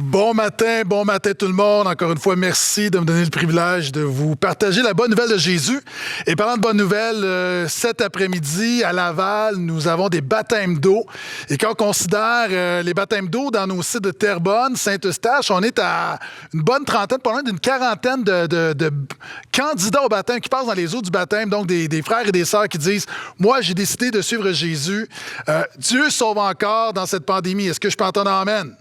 Bon matin tout le monde. Encore une fois, merci de me donner le privilège de vous partager la bonne nouvelle de Jésus. Et parlant de bonne nouvelle, cet après-midi à Laval, nous avons des baptêmes d'eau. Et quand on considère les baptêmes d'eau dans nos sites de Terrebonne, Saint-Eustache, on est à une bonne trentaine, pas loin d'une quarantaine de candidats au baptême qui passent dans les eaux du baptême. Donc des frères et des sœurs qui disent « Moi, j'ai décidé de suivre Jésus. Dieu sauve encore dans cette pandémie. Est-ce que je peux entendre Amen? »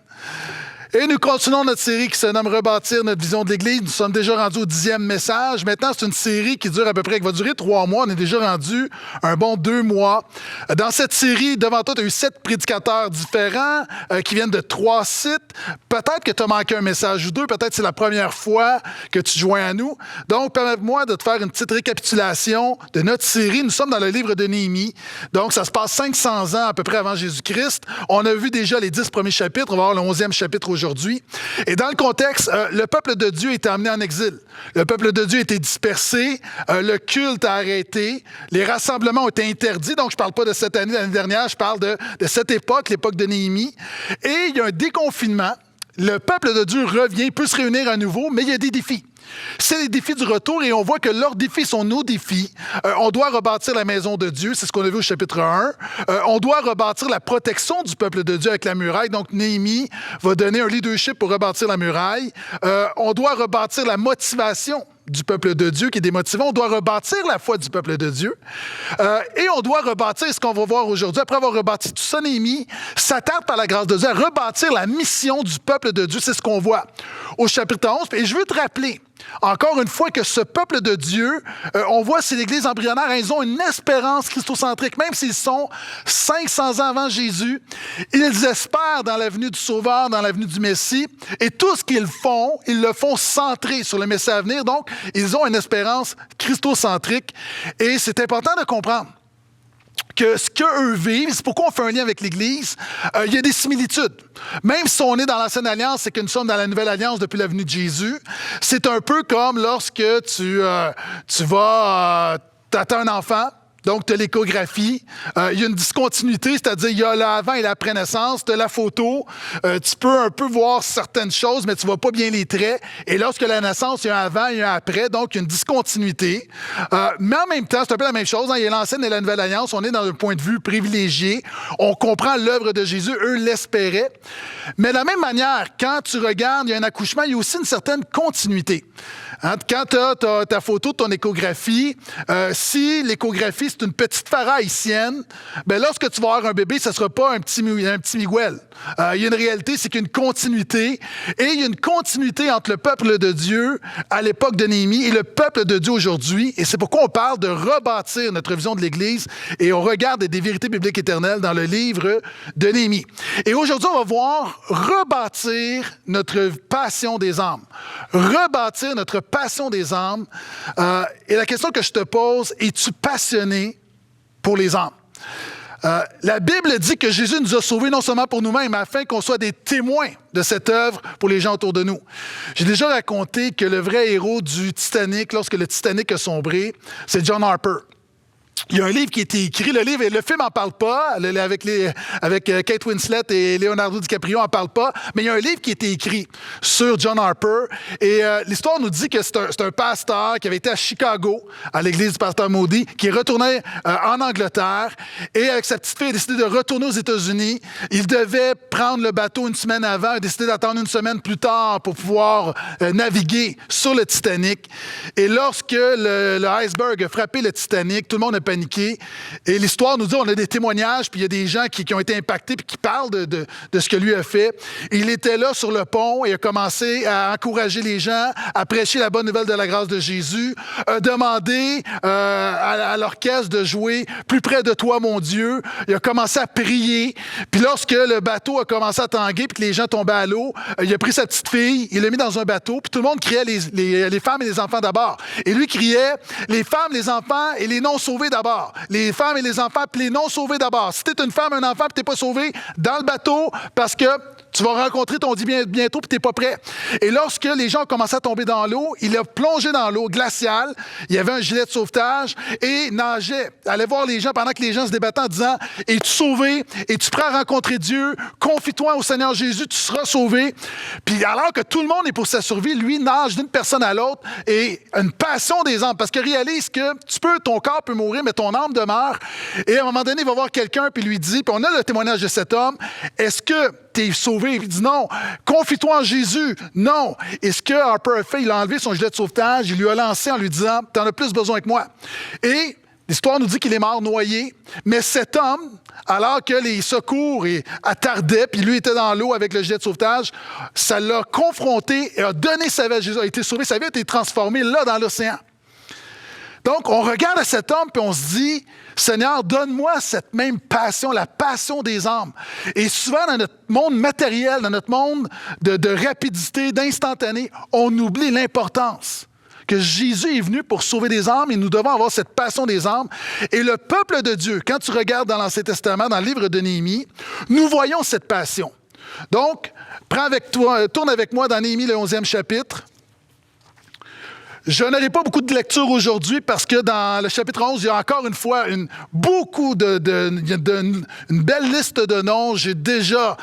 Et nous continuons notre série qui se nomme Rebâtir notre vision de l'Église. Nous sommes déjà rendus au 10e message. Maintenant, c'est une série qui dure à peu près, qui va durer 3 mois. On est déjà rendu un bon 2 mois. Dans cette série, devant toi, tu as eu 7 prédicateurs différents qui viennent de 3 sites. Peut-être que tu as manqué un message ou 2. Peut-être que c'est la première fois que tu te joins à nous. Donc, permets-moi de te faire une petite récapitulation de notre série. Nous sommes dans le livre de Néhémie. Donc, ça se passe 500 ans à peu près avant Jésus-Christ. On a vu déjà les 10 premiers chapitres. On va voir le 11e chapitre aujourd'hui. Et dans le contexte, le peuple de Dieu est emmené en exil. Le peuple de Dieu a été dispersé, le culte a arrêté, les rassemblements ont été interdits. Donc, je ne parle pas de cette année, l'année dernière, je parle de cette époque, l'époque de Néhémie. Et il y a un déconfinement. Le peuple de Dieu revient, peut se réunir à nouveau, mais il y a des défis. C'est les défis du retour et on voit que leurs défis sont nos défis. On doit rebâtir la maison de Dieu, c'est ce qu'on a vu au chapitre 1. On doit rebâtir la protection du peuple de Dieu avec la muraille. Donc, Néhémie va donner un leadership pour rebâtir la muraille. On doit rebâtir la motivation du peuple de Dieu qui est démotivé. On doit rebâtir la foi du peuple de Dieu. Et on doit rebâtir ce qu'on va voir aujourd'hui. Après avoir rebâti tout ça, Néhémie s'attarde par la grâce de Dieu à rebâtir la mission du peuple de Dieu. C'est ce qu'on voit au chapitre 11. Et je veux te rappeler, encore une fois, que ce peuple de Dieu, on voit c'est l'Église embryonnaire, ils ont une espérance christocentrique. Même s'ils sont 500 ans avant Jésus, ils espèrent dans la venue du Sauveur, dans la venue du Messie. Et tout ce qu'ils font, ils le font centré sur le Messie à venir. Donc, ils ont une espérance christocentrique. Et c'est important de comprendre que ce qu'eux vivent, c'est pourquoi on fait un lien avec l'Église, il y a des similitudes. Même si on est dans l'Ancienne Alliance et que nous sommes dans la Nouvelle Alliance depuis la venue de Jésus, c'est un peu comme lorsque tu vas t'attends un enfant. Donc, tu as l'échographie. Il y a une discontinuité, c'est-à-dire il y a l'avant et l'après-naissance. Tu as la photo. Tu peux un peu voir certaines choses, mais tu ne vois pas bien les traits. Et lorsque la naissance, il y a un avant et un après. Donc, il y a une discontinuité. Mais en même temps, c'est un peu la même chose. Il y a l'Ancienne et la Nouvelle Alliance. On est dans un point de vue privilégié. On comprend l'œuvre de Jésus. Eux l'espéraient. Mais de la même manière, quand tu regardes, il y a un accouchement, il y a aussi une certaine continuité. Quand tu as ta photo de ton échographie, si l'échographie, c'est une petite Farah haïtienne, ben lorsque tu vas avoir un bébé, ce ne sera pas un petit Miguel. Il y a une réalité, c'est qu'il y a une continuité. Et il y a une continuité entre le peuple de Dieu à l'époque de Néhémie et le peuple de Dieu aujourd'hui. Et c'est pourquoi on parle de rebâtir notre vision de l'Église et on regarde des vérités bibliques éternelles dans le livre de Néhémie. Et aujourd'hui, on va voir rebâtir notre passion des âmes. Rebâtir notre passion des âmes. Et la question que je te pose, es-tu passionné pour les âmes? La Bible dit que Jésus nous a sauvés non seulement pour nous-mêmes, mais afin qu'on soit des témoins de cette œuvre pour les gens autour de nous. J'ai déjà raconté que le vrai héros du Titanic, lorsque le Titanic a sombré, c'est John Harper. Il y a un livre qui a été écrit, le film n'en parle pas, avec Kate Winslet et Leonardo DiCaprio n'en parle pas, mais il y a un livre qui a été écrit sur John Harper. Et l'histoire nous dit que c'est un pasteur qui avait été à Chicago, à l'église du pasteur Moody, qui est retourné en Angleterre et avec sa petite fille a décidé de retourner aux États-Unis. Il devait prendre le bateau une semaine avant, a décidé d'attendre une semaine plus tard pour pouvoir naviguer sur le Titanic. Et lorsque le iceberg a frappé le Titanic, tout le monde a paniqué. Et l'histoire nous dit, on a des témoignages, puis il y a des gens qui ont été impactés, puis qui parlent de ce que lui a fait. Il était là sur le pont et a commencé à encourager les gens, à prêcher la bonne nouvelle de la grâce de Jésus, a demandé à l'orchestre de jouer « Plus près de toi, mon Dieu ». Il a commencé à prier. Puis lorsque le bateau a commencé à tanguer, puis que les gens tombaient à l'eau, il a pris sa petite fille, il l'a mis dans un bateau, puis tout le monde criait les femmes et les enfants d'abord. Et lui criait « Les femmes, les enfants et les non-sauvés d'abord. Les femmes et les enfants, puis les non-sauvés d'abord. Si tu es une femme, un enfant, puis tu n'es pas sauvé, dans le bateau, parce que Tu vas rencontrer ton Dieu bientôt, puis tu n'es pas prêt. Et lorsque les gens ont commencé à tomber dans l'eau, il a plongé dans l'eau glaciale. Il y avait un gilet de sauvetage et nageait. Allait voir les gens pendant que les gens se débattaient en disant « Es-tu sauvé? Es-tu prêt à rencontrer Dieu? Confie-toi au Seigneur Jésus, tu seras sauvé. » Puis alors que tout le monde est pour sa survie, lui nage d'une personne à l'autre et une passion des âmes. Parce que réalise que ton corps peut mourir, mais ton âme demeure. Et à un moment donné, il va voir quelqu'un puis lui dit, puis on a le témoignage de cet homme, « Est-ce que tu es sauvé? » Il dit non. Confie-toi en Jésus. Non. Et ce que Harper a fait, il a enlevé son gilet de sauvetage, il lui a lancé en lui disant, tu en as plus besoin que moi. Et l'histoire nous dit qu'il est mort noyé, mais cet homme, alors que les secours attardaient, puis lui était dans l'eau avec le gilet de sauvetage, ça l'a confronté et a donné sa vie à Jésus, a été sauvé, sa vie a été transformée là dans l'océan. Donc, on regarde à cet homme et on se dit, Seigneur, donne-moi cette même passion, la passion des âmes. Et souvent, dans notre monde matériel, dans notre monde de rapidité, d'instantané, on oublie l'importance que Jésus est venu pour sauver des âmes et nous devons avoir cette passion des âmes. Et le peuple de Dieu, quand tu regardes dans l'Ancien Testament, dans le livre de Néhémie, nous voyons cette passion. Donc, tourne avec moi dans Néhémie, le 11e chapitre. Je n'aurai pas beaucoup de lecture aujourd'hui parce que dans le chapitre 11, il y a encore une fois une belle liste de noms. J'ai déjà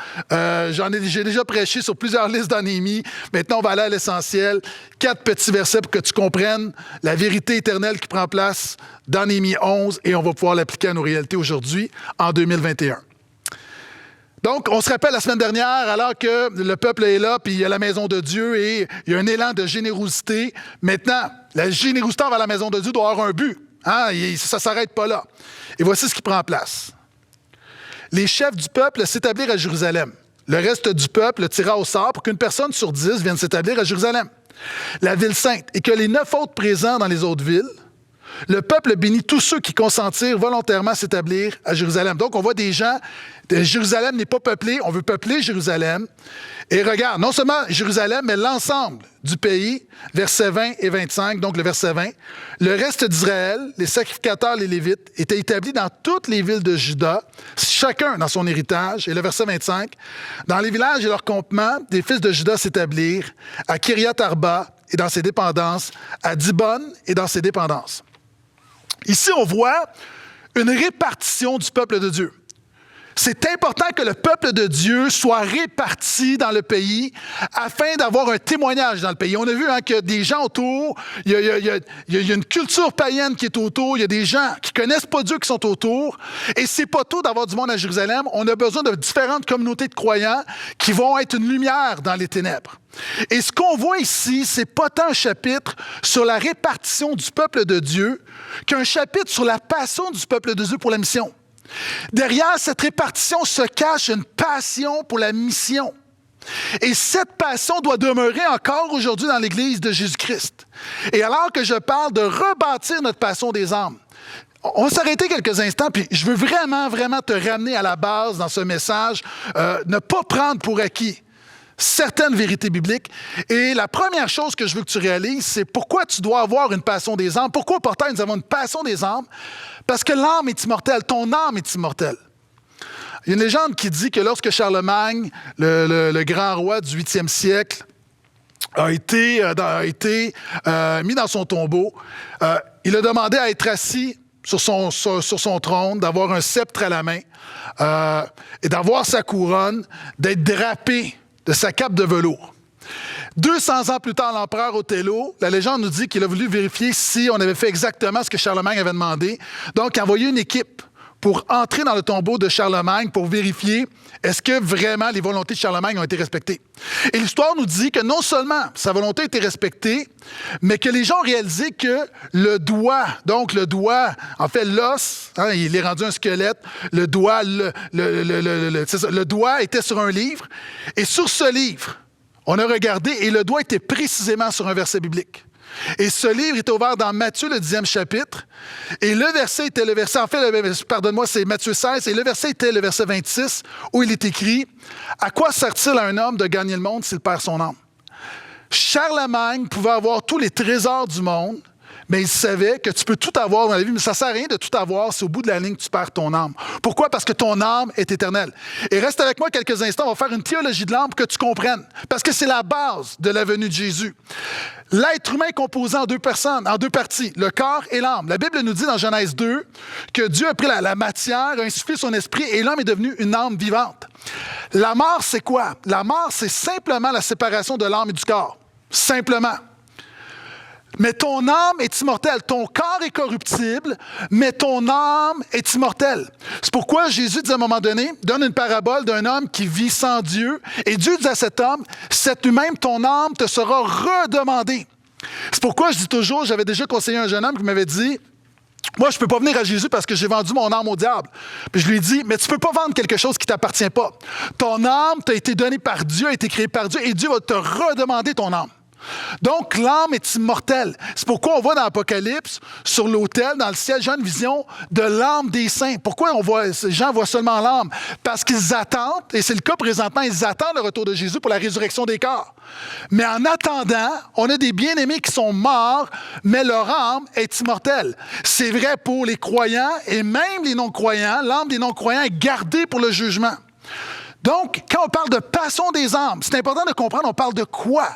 prêché sur plusieurs listes dans Néhémie. Maintenant, on va aller à l'essentiel. 4 petits versets pour que tu comprennes la vérité éternelle qui prend place dans Néhémie 11 et on va pouvoir l'appliquer à nos réalités aujourd'hui, en 2021. Donc, on se rappelle la semaine dernière, alors que le peuple est là, puis il y a la maison de Dieu et il y a un élan de générosité. Maintenant, la générosité envers la maison de Dieu doit avoir un but. Hein? Ça ne s'arrête pas là. Et voici ce qui prend place. Les chefs du peuple s'établirent à Jérusalem. Le reste du peuple tira au sort pour qu'une personne sur 10 vienne s'établir à Jérusalem, la ville sainte, et que les 9 autres présents dans les autres villes, le peuple bénit tous ceux qui consentirent volontairement à s'établir à Jérusalem. Donc, on voit des gens, Jérusalem n'est pas peuplé, on veut peupler Jérusalem. Et regarde, non seulement Jérusalem, mais l'ensemble du pays, versets 20 et 25, donc le verset 20. Le reste d'Israël, les sacrificateurs, les Lévites, étaient établis dans toutes les villes de Juda, chacun dans son héritage. Et le verset 25, dans les villages et leurs campements, des fils de Juda s'établirent à Kiriath Arba et dans ses dépendances, à Dibon et dans ses dépendances. Ici, on voit une répartition du peuple de Dieu. C'est important que le peuple de Dieu soit réparti dans le pays afin d'avoir un témoignage dans le pays. On a vu qu'il y a des gens autour, il y a une culture païenne qui est autour, il y a des gens qui ne connaissent pas Dieu qui sont autour. Et c'est pas tout d'avoir du monde à Jérusalem. On a besoin de différentes communautés de croyants qui vont être une lumière dans les ténèbres. Et ce qu'on voit ici, c'est pas tant un chapitre sur la répartition du peuple de Dieu qu'un chapitre sur la passion du peuple de Dieu pour la mission. Derrière cette répartition se cache une passion pour la mission. Et cette passion doit demeurer encore aujourd'hui dans l'Église de Jésus-Christ. Et alors que je parle de rebâtir notre passion des âmes, on va s'arrêter quelques instants, puis je veux vraiment, vraiment te ramener à la base dans ce message, ne pas prendre pour acquis certaines vérités bibliques. Et la première chose que je veux que tu réalises, c'est pourquoi tu dois avoir une passion des âmes. Pourquoi au portail nous avons une passion des âmes? Parce que l'âme est immortelle, ton âme est immortelle. Il y a une légende qui dit que lorsque Charlemagne, le grand roi du 8e siècle, a été mis dans son tombeau, il a demandé à être assis sur son trône, d'avoir un sceptre à la main et d'avoir sa couronne, d'être drapé de sa cape de velours. 200 ans plus tard, l'empereur Othello, la légende nous dit qu'il a voulu vérifier si on avait fait exactement ce que Charlemagne avait demandé. Donc, il a envoyé une équipe pour entrer dans le tombeau de Charlemagne pour vérifier est-ce que vraiment les volontés de Charlemagne ont été respectées. Et l'histoire nous dit que non seulement sa volonté a été respectée, mais que les gens ont réalisé que le doigt, en fait l'os, il est rendu un squelette, le doigt était sur un livre, et sur ce livre, on a regardé et le doigt était précisément sur un verset biblique. Et ce livre était ouvert dans Matthieu, le 10e chapitre. Et le verset était le verset, c'est Matthieu 16, et le verset était le verset 26, où il est écrit « À quoi sert-il à un homme de gagner le monde s'il perd son âme? » Charlemagne pouvait avoir tous les trésors du monde, Mais il savait que tu peux tout avoir dans la vie, mais ça ne sert à rien de tout avoir si au bout de la ligne, tu perds ton âme. Pourquoi? Parce que ton âme est éternelle. Et reste avec moi quelques instants, on va faire une théologie de l'âme pour que tu comprennes. Parce que c'est la base de la venue de Jésus. L'être humain est composé en deux personnes, en deux parties, le corps et l'âme. La Bible nous dit dans Genèse 2 que Dieu a pris la matière, a insufflé son esprit et l'homme est devenu une âme vivante. La mort, c'est quoi? La mort, c'est simplement la séparation de l'âme et du corps. Simplement. Mais ton âme est immortelle. Ton corps est corruptible, mais ton âme est immortelle. C'est pourquoi Jésus dit à un moment donné, donne une parabole d'un homme qui vit sans Dieu. Et Dieu dit à cet homme, cette même ton âme te sera redemandée. C'est pourquoi je dis toujours, j'avais déjà conseillé un jeune homme qui m'avait dit, moi, je ne peux pas venir à Jésus parce que j'ai vendu mon âme au diable. Puis je lui ai dit, mais tu ne peux pas vendre quelque chose qui ne t'appartient pas. Ton âme t'a été donnée par Dieu, a été créée par Dieu, et Dieu va te redemander ton âme. Donc, l'âme est immortelle. C'est pourquoi on voit dans l'Apocalypse, sur l'autel, dans le ciel, j'ai une vision de l'âme des saints. Pourquoi les gens voient seulement l'âme? Parce qu'ils attendent, et c'est le cas présentement, ils attendent le retour de Jésus pour la résurrection des corps. Mais en attendant, on a des bien-aimés qui sont morts, mais leur âme est immortelle. C'est vrai pour les croyants et même les non-croyants. L'âme des non-croyants est gardée pour le jugement. Donc, quand on parle de passion des âmes, c'est important de comprendre, on parle de quoi?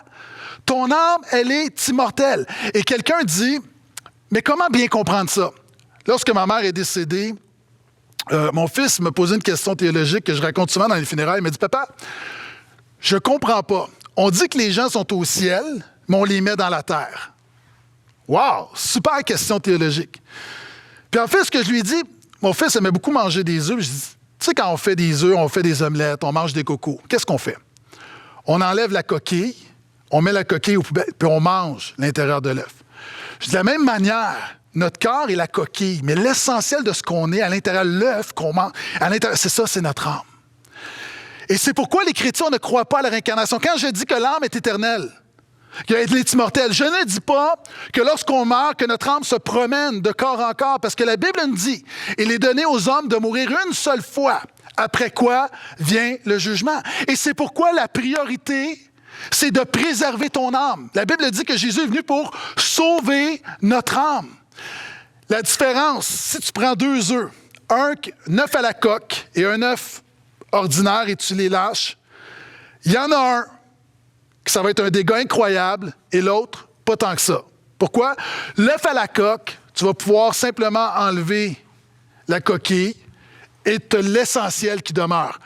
Ton âme, elle est immortelle. Et quelqu'un dit, mais comment bien comprendre ça? Lorsque ma mère est décédée, mon fils me posait une question théologique que je raconte souvent dans les funérailles. Il m'a dit, papa, je ne comprends pas. On dit que les gens sont au ciel, mais on les met dans la terre. Wow! Super question théologique. Puis en fait, ce que je lui ai dit, mon fils aimait beaucoup manger des œufs. Je dis, tu sais, quand on fait des œufs, on fait des omelettes, on mange des cocos. Qu'est-ce qu'on fait? On enlève la coquille, on met la coquille aux poubelles, puis on mange l'intérieur de l'œuf. De la même manière, notre corps est la coquille, mais l'essentiel de ce qu'on est à l'intérieur de l'œuf qu'on mange, à l'intérieur, c'est ça, c'est notre âme. Et c'est pourquoi les chrétiens ne croient pas à la réincarnation. Quand je dis que l'âme est éternelle, qu'elle est immortelle, je ne dis pas que lorsqu'on meurt, que notre âme se promène de corps en corps, parce que la Bible nous dit, il est donné aux hommes de mourir une seule fois, après quoi vient le jugement. Et c'est pourquoi la priorité, c'est de préserver ton âme. La Bible dit que Jésus est venu pour sauver notre âme. La différence, si tu prends deux œufs, un neuf à la coque et un œuf ordinaire et tu les lâches, il y en a un que ça va être un dégât incroyable et l'autre, pas tant que ça. Pourquoi? L'œuf à la coque, tu vas pouvoir simplement enlever la coquille et tu as l'essentiel qui demeure.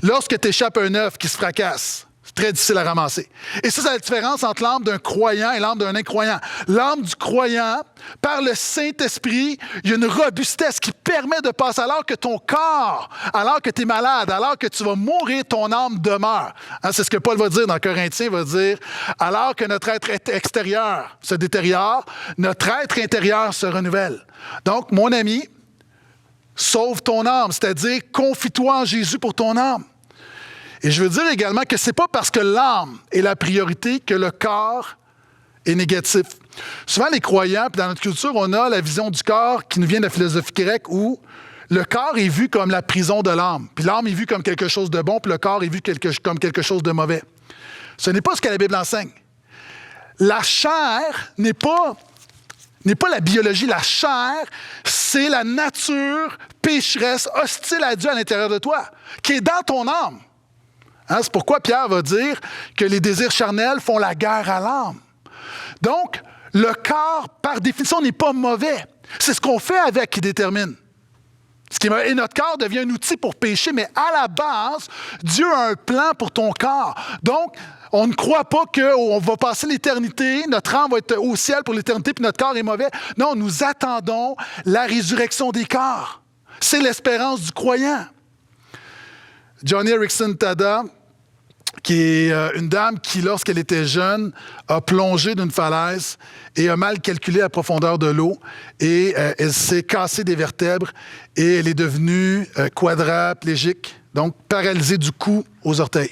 Lorsque tu échappes un œuf qui se fracasse, c'est très difficile à ramasser. Et ça, c'est la différence entre l'âme d'un croyant et l'âme d'un incroyant. L'âme du croyant, par le Saint-Esprit, il y a une robustesse qui permet de passer alors que ton corps, alors que tu es malade, alors que tu vas mourir, ton âme demeure. Hein, c'est ce que Paul va dire dans Corinthiens, il va dire, alors que notre être extérieur se détériore, notre être intérieur se renouvelle. Donc, mon ami, sauve ton âme, c'est-à-dire confie-toi en Jésus pour ton âme. Et je veux dire également que ce n'est pas parce que l'âme est la priorité que le corps est négatif. Souvent, les croyants, puis dans notre culture, on a la vision du corps qui nous vient de la philosophie grecque où le corps est vu comme la prison de l'âme. Puis l'âme est vue comme quelque chose de bon, puis le corps est vu comme quelque chose de mauvais. Ce n'est pas ce que la Bible enseigne. La chair n'est pas la biologie. La chair, c'est la nature pécheresse, hostile à Dieu à l'intérieur de toi, qui est dans ton âme. Hein, c'est pourquoi Pierre va dire que les désirs charnels font la guerre à l'âme. Donc, le corps, par définition, n'est pas mauvais. C'est ce qu'on fait avec qui détermine. Et notre corps devient un outil pour pécher, mais à la base, Dieu a un plan pour ton corps. Donc, on ne croit pas qu'on va passer l'éternité, notre âme va être au ciel pour l'éternité, puis notre corps est mauvais. Non, nous attendons la résurrection des corps. C'est l'espérance du croyant. Joni Eareckson Tada, qui est une dame qui, lorsqu'elle était jeune, a plongé d'une falaise et a mal calculé la profondeur de l'eau et elle s'est cassée des vertèbres et elle est devenue quadraplégique, donc paralysée du cou aux orteils.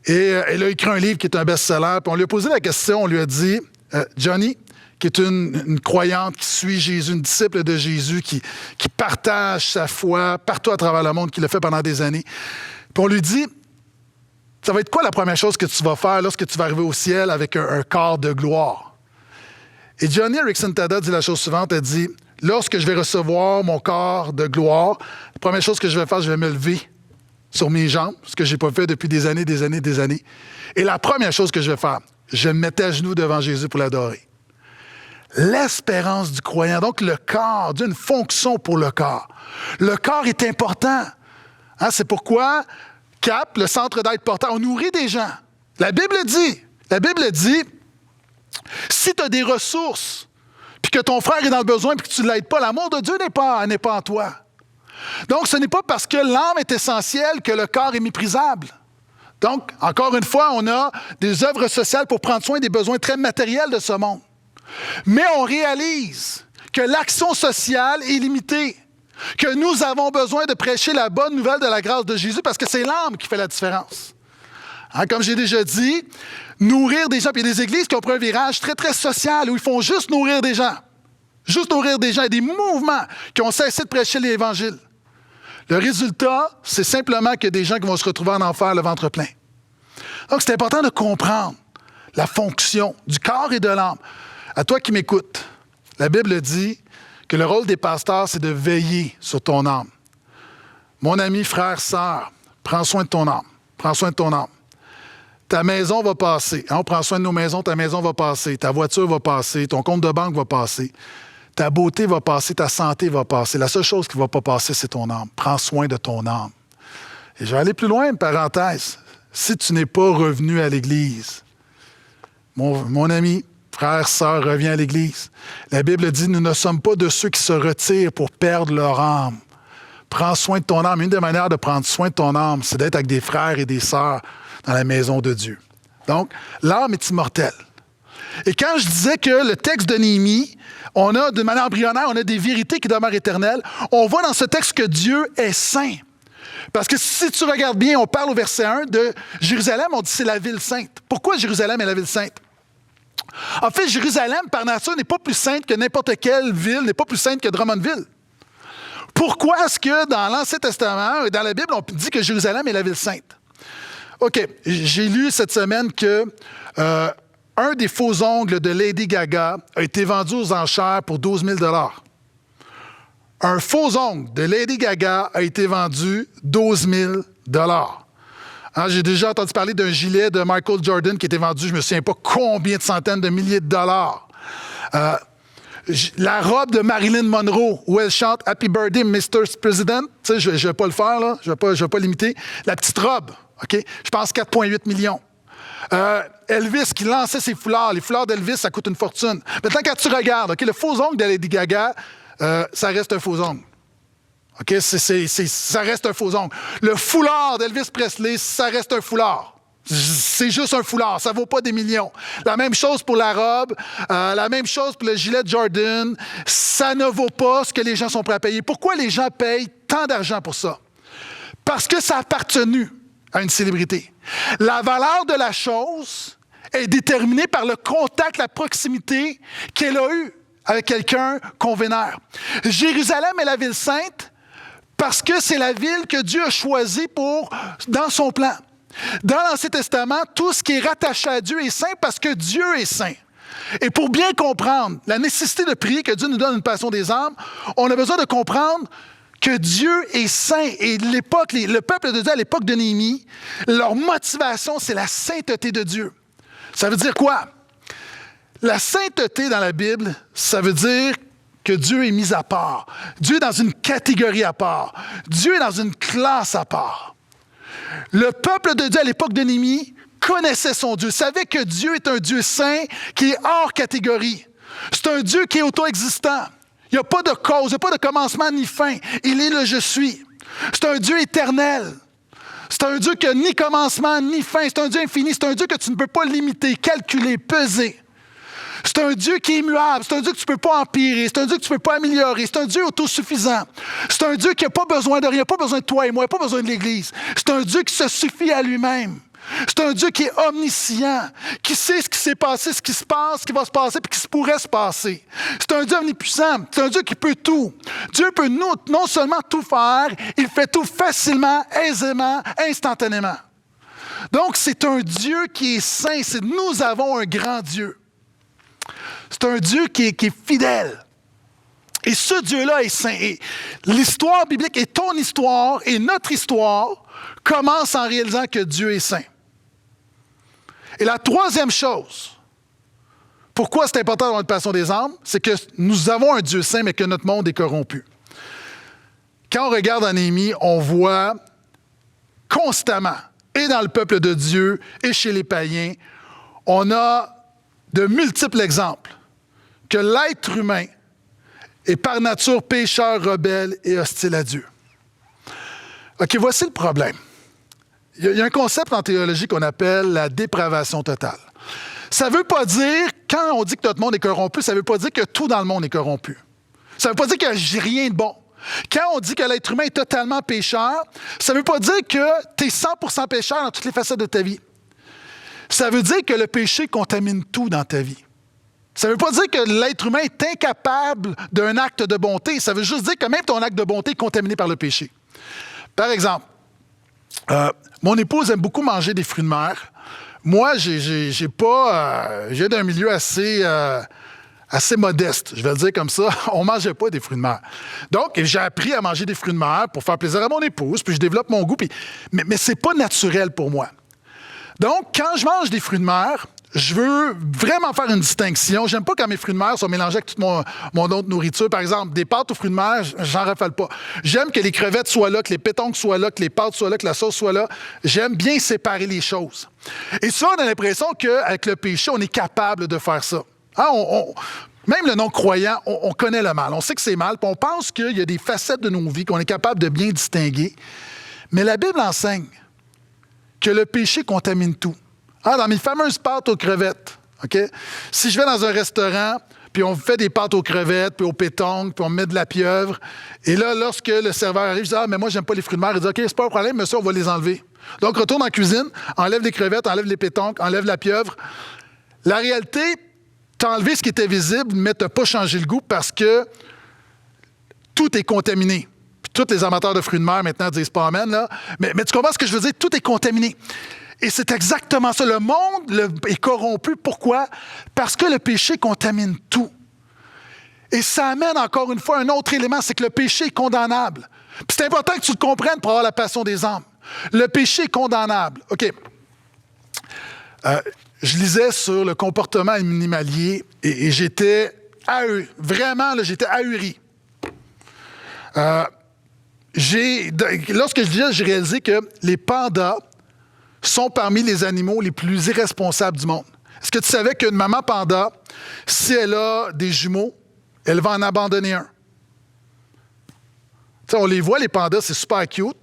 Et elle a écrit un livre qui est un best-seller. Puis on lui a posé la question, on lui a dit, Joni, qui est une croyante qui suit Jésus, une disciple de Jésus, qui partage sa foi partout à travers le monde, qui l'a fait pendant des années. Puis on lui dit, ça va être quoi la première chose que tu vas faire lorsque tu vas arriver au ciel avec un corps de gloire? Et Joni Eareckson Tada dit la chose suivante, elle dit, lorsque je vais recevoir mon corps de gloire, la première chose que je vais faire, je vais me lever sur mes jambes, ce que je n'ai pas fait depuis des années. Et la première chose que je vais faire, je vais me mettre à genoux devant Jésus pour l'adorer. L'espérance du croyant, donc le corps, Dieu a une fonction pour le corps. Le corps est important. Hein, c'est pourquoi CAP, le centre d'aide portant, on nourrit des gens. La Bible dit, si tu as des ressources, puis que ton frère est dans le besoin, puis que tu ne l'aides pas, l'amour de Dieu n'est pas en toi. Donc, ce n'est pas parce que l'âme est essentielle que le corps est méprisable. Donc, encore une fois, on a des œuvres sociales pour prendre soin des besoins très matériels de ce monde. Mais on réalise que l'action sociale est limitée, que nous avons besoin de prêcher la bonne nouvelle de la grâce de Jésus parce que c'est l'âme qui fait la différence. Hein, comme j'ai déjà dit, nourrir des gens, puis il y a des églises qui ont pris un virage très, très social où ils font juste nourrir des gens. Juste nourrir des gens. Il y a des mouvements qui ont cessé de prêcher l'Évangile. Le résultat, c'est simplement qu'il y a des gens qui vont se retrouver en enfer le ventre plein. Donc, c'est important de comprendre la fonction du corps et de l'âme. À toi qui m'écoutes, la Bible dit que le rôle des pasteurs, c'est de veiller sur ton âme. Mon ami, frère, sœur, prends soin de ton âme. Prends soin de ton âme. Ta maison va passer. Hein, on prend soin de nos maisons, ta maison va passer. Ta voiture va passer. Ton compte de banque va passer. Ta beauté va passer, ta santé va passer. La seule chose qui ne va pas passer, c'est ton âme. Prends soin de ton âme. Et je vais aller plus loin, une parenthèse. Si tu n'es pas revenu à l'Église, mon ami, frère, sœur, reviens à l'Église. La Bible dit, nous ne sommes pas de ceux qui se retirent pour perdre leur âme. Prends soin de ton âme. Une des manières de prendre soin de ton âme, c'est d'être avec des frères et des sœurs dans la maison de Dieu. Donc, l'âme est immortelle. Et quand je disais que le texte de Néhémie, on a, de manière embryonnaire, on a des vérités qui demeurent éternelles, on voit dans ce texte que Dieu est saint. Parce que si tu regardes bien, on parle au verset 1 de Jérusalem, on dit c'est la ville sainte. Pourquoi Jérusalem est la ville sainte? En fait, Jérusalem, par nature, n'est pas plus sainte que n'importe quelle ville, n'est pas plus sainte que Drummondville. Pourquoi est-ce que dans l'Ancien Testament et dans la Bible, on dit que Jérusalem est la ville sainte? OK, j'ai lu cette semaine que un des faux ongles de Lady Gaga a été vendu aux enchères pour 12 000 $. Un faux ongle de Lady Gaga a été vendu 12 000 $. Hein, j'ai déjà entendu parler d'un gilet de Michael Jordan qui était vendu, je ne me souviens pas combien de centaines de milliers de dollars. La robe de Marilyn Monroe, où elle chante « Happy Birthday, Mr. President », tu sais, je ne vais pas le faire, là, je ne vais pas l'imiter. La petite robe, OK, je pense 4,8 millions. Elvis qui lançait ses foulards. Les foulards d'Elvis, ça coûte une fortune. Maintenant, quand tu regardes, OK, le faux ongle de Lady Gaga, ça reste un faux ongle. OK, ça reste un faux ongle. Le foulard d'Elvis Presley, ça reste un foulard. C'est juste un foulard, ça ne vaut pas des millions. La même chose pour la robe, la même chose pour le gilet de Jordan. Ça ne vaut pas ce que les gens sont prêts à payer. Pourquoi les gens payent tant d'argent pour ça? Parce que ça a appartenu à une célébrité. La valeur de la chose est déterminée par le contact, la proximité qu'elle a eue avec quelqu'un qu'on vénère. Jérusalem est la ville sainte parce que c'est la ville que Dieu a choisie dans son plan. Dans l'Ancien Testament, tout ce qui est rattaché à Dieu est saint parce que Dieu est saint. Et pour bien comprendre la nécessité de prier, que Dieu nous donne une passion des âmes, on a besoin de comprendre que Dieu est saint. Et le peuple de Dieu, à l'époque de Néhémie, leur motivation, c'est la sainteté de Dieu. Ça veut dire quoi? La sainteté dans la Bible, ça veut dire que Dieu est mis à part. Dieu est dans une catégorie à part. Dieu est dans une classe à part. Le peuple de Dieu, à l'époque de Néhémie, connaissait son Dieu, savait que Dieu est un Dieu saint qui est hors catégorie. C'est un Dieu qui est auto-existant. Il n'y a pas de cause, il n'y a pas de commencement ni fin. Il est le « je suis ». C'est un Dieu éternel. C'est un Dieu qui n'a ni commencement ni fin. C'est un Dieu infini. C'est un Dieu que tu ne peux pas limiter, calculer, peser. C'est un Dieu qui est immuable. C'est un Dieu que tu ne peux pas empirer. C'est un Dieu que tu ne peux pas améliorer. C'est un Dieu autosuffisant. C'est un Dieu qui n'a pas besoin de rien, pas besoin de toi et moi, pas besoin de l'Église. C'est un Dieu qui se suffit à lui-même. C'est un Dieu qui est omniscient, qui sait ce qui s'est passé, ce qui se passe, ce qui va se passer et ce qui pourrait se passer. C'est un Dieu omnipuissant. C'est un Dieu qui peut tout. Dieu peut non seulement tout faire, il fait tout facilement, aisément, instantanément. Donc, c'est un Dieu qui est saint. Nous avons un grand Dieu. C'est un Dieu qui est fidèle. Et ce Dieu-là est saint. Et l'histoire biblique et ton histoire et notre histoire commencent en réalisant que Dieu est saint. Et la troisième chose, pourquoi c'est important d'avoir une passion des âmes, c'est que nous avons un Dieu saint, mais que notre monde est corrompu. Quand on regarde en Néhémie, on voit constamment, et dans le peuple de Dieu, et chez les païens, on a de multiples exemples que l'être humain est par nature pécheur, rebelle et hostile à Dieu. OK, voici le problème. Il y a un concept en théologie qu'on appelle la dépravation totale. Ça ne veut pas dire, quand on dit que notre monde est corrompu, ça ne veut pas dire que tout dans le monde est corrompu. Ça ne veut pas dire qu'il n'y a rien de bon. Quand on dit que l'être humain est totalement pécheur, ça ne veut pas dire que tu es 100% pécheur dans toutes les facettes de ta vie. Ça veut dire que le péché contamine tout dans ta vie. Ça ne veut pas dire que l'être humain est incapable d'un acte de bonté. Ça veut juste dire que même ton acte de bonté est contaminé par le péché. Par exemple, mon épouse aime beaucoup manger des fruits de mer. Moi, j'ai d'un milieu assez modeste, je vais le dire comme ça. On ne mangeait pas des fruits de mer. Donc, j'ai appris à manger des fruits de mer pour faire plaisir à mon épouse, puis je développe mon goût. Mais ce n'est pas naturel pour moi. Donc, quand je mange des fruits de mer, je veux vraiment faire une distinction. J'aime pas quand mes fruits de mer sont mélangés avec toute mon autre nourriture. Par exemple, des pâtes aux fruits de mer, j'en rafale pas. J'aime que les crevettes soient là, que les pétanques soient là, que les pâtes soient là, que la sauce soit là. J'aime bien séparer les choses. Et ça, on a l'impression qu'avec le péché, on est capable de faire ça. Hein, même le non-croyant, on connaît le mal. On sait que c'est mal, puis on pense qu'il y a des facettes de nos vies qu'on est capable de bien distinguer. Mais la Bible enseigne que le péché contamine tout. Ah, dans mes fameuses pâtes aux crevettes, OK? Si je vais dans un restaurant, puis on fait des pâtes aux crevettes, puis aux pétanques, puis on met de la pieuvre, et là, lorsque le serveur arrive, je dis « Ah, mais moi, j'aime pas les fruits de mer. » Il dit « OK, c'est pas un problème, monsieur, on va les enlever. » Donc, retourne en cuisine, enlève les crevettes, enlève les pétanques, enlève la pieuvre. La réalité, t'as enlevé ce qui était visible, mais t'as pas changé le goût parce que tout est contaminé. Puis tous les amateurs de fruits de mer, maintenant, disent « Pas amen, là. » Mais tu comprends ce que je veux dire? Tout est contaminé. Et c'est exactement ça. Le monde est corrompu. Pourquoi? Parce que le péché contamine tout. Et ça amène encore une fois un autre élément, c'est que le péché est condamnable. Puis c'est important que tu le comprennes pour avoir la passion des âmes. Le péché est condamnable. OK. Je lisais sur le comportement animalier et j'étais ahuri. Vraiment, là, j'étais ahuri. Lorsque je lisais, j'ai réalisé que les pandas sont parmi les animaux les plus irresponsables du monde. Est-ce que tu savais qu'une maman panda, si elle a des jumeaux, elle va en abandonner un? T'sais, on les voit, les pandas, c'est super cute,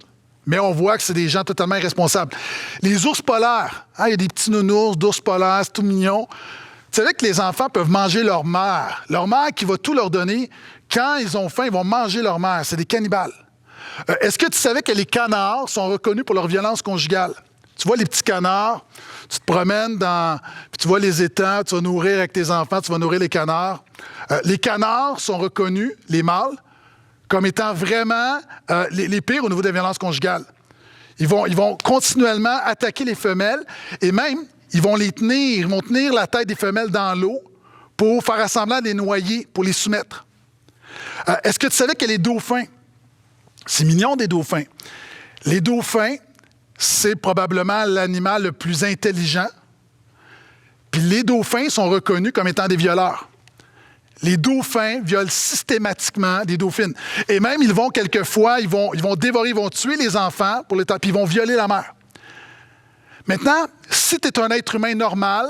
mais on voit que c'est des gens totalement irresponsables. Les ours polaires, il y a des petits nounours d'ours polaires, c'est tout mignon. Tu savais que les enfants peuvent manger leur mère. Leur mère qui va tout leur donner. Quand ils ont faim, ils vont manger leur mère. C'est des cannibales. Est-ce que tu savais que les canards sont reconnus pour leur violence conjugale? Tu vois les petits canards, tu te promènes puis tu vois les étangs, tu vas nourrir avec tes enfants, tu vas nourrir les canards. Les canards sont reconnus, les mâles, comme étant vraiment les pires au niveau des violences conjugales. Ils vont continuellement attaquer les femelles et même, ils vont tenir la tête des femelles dans l'eau pour faire semblant de les noyer, pour les soumettre. Est-ce que tu savais que les dauphins, c'est mignon des dauphins, les dauphins, c'est probablement l'animal le plus intelligent. Puis les dauphins sont reconnus comme étant des violeurs. Les dauphins violent systématiquement des dauphines. Et même, ils vont quelquefois, ils vont dévorer, ils vont tuer les enfants pour le temps, puis ils vont violer la mère. Maintenant, si tu es un être humain normal,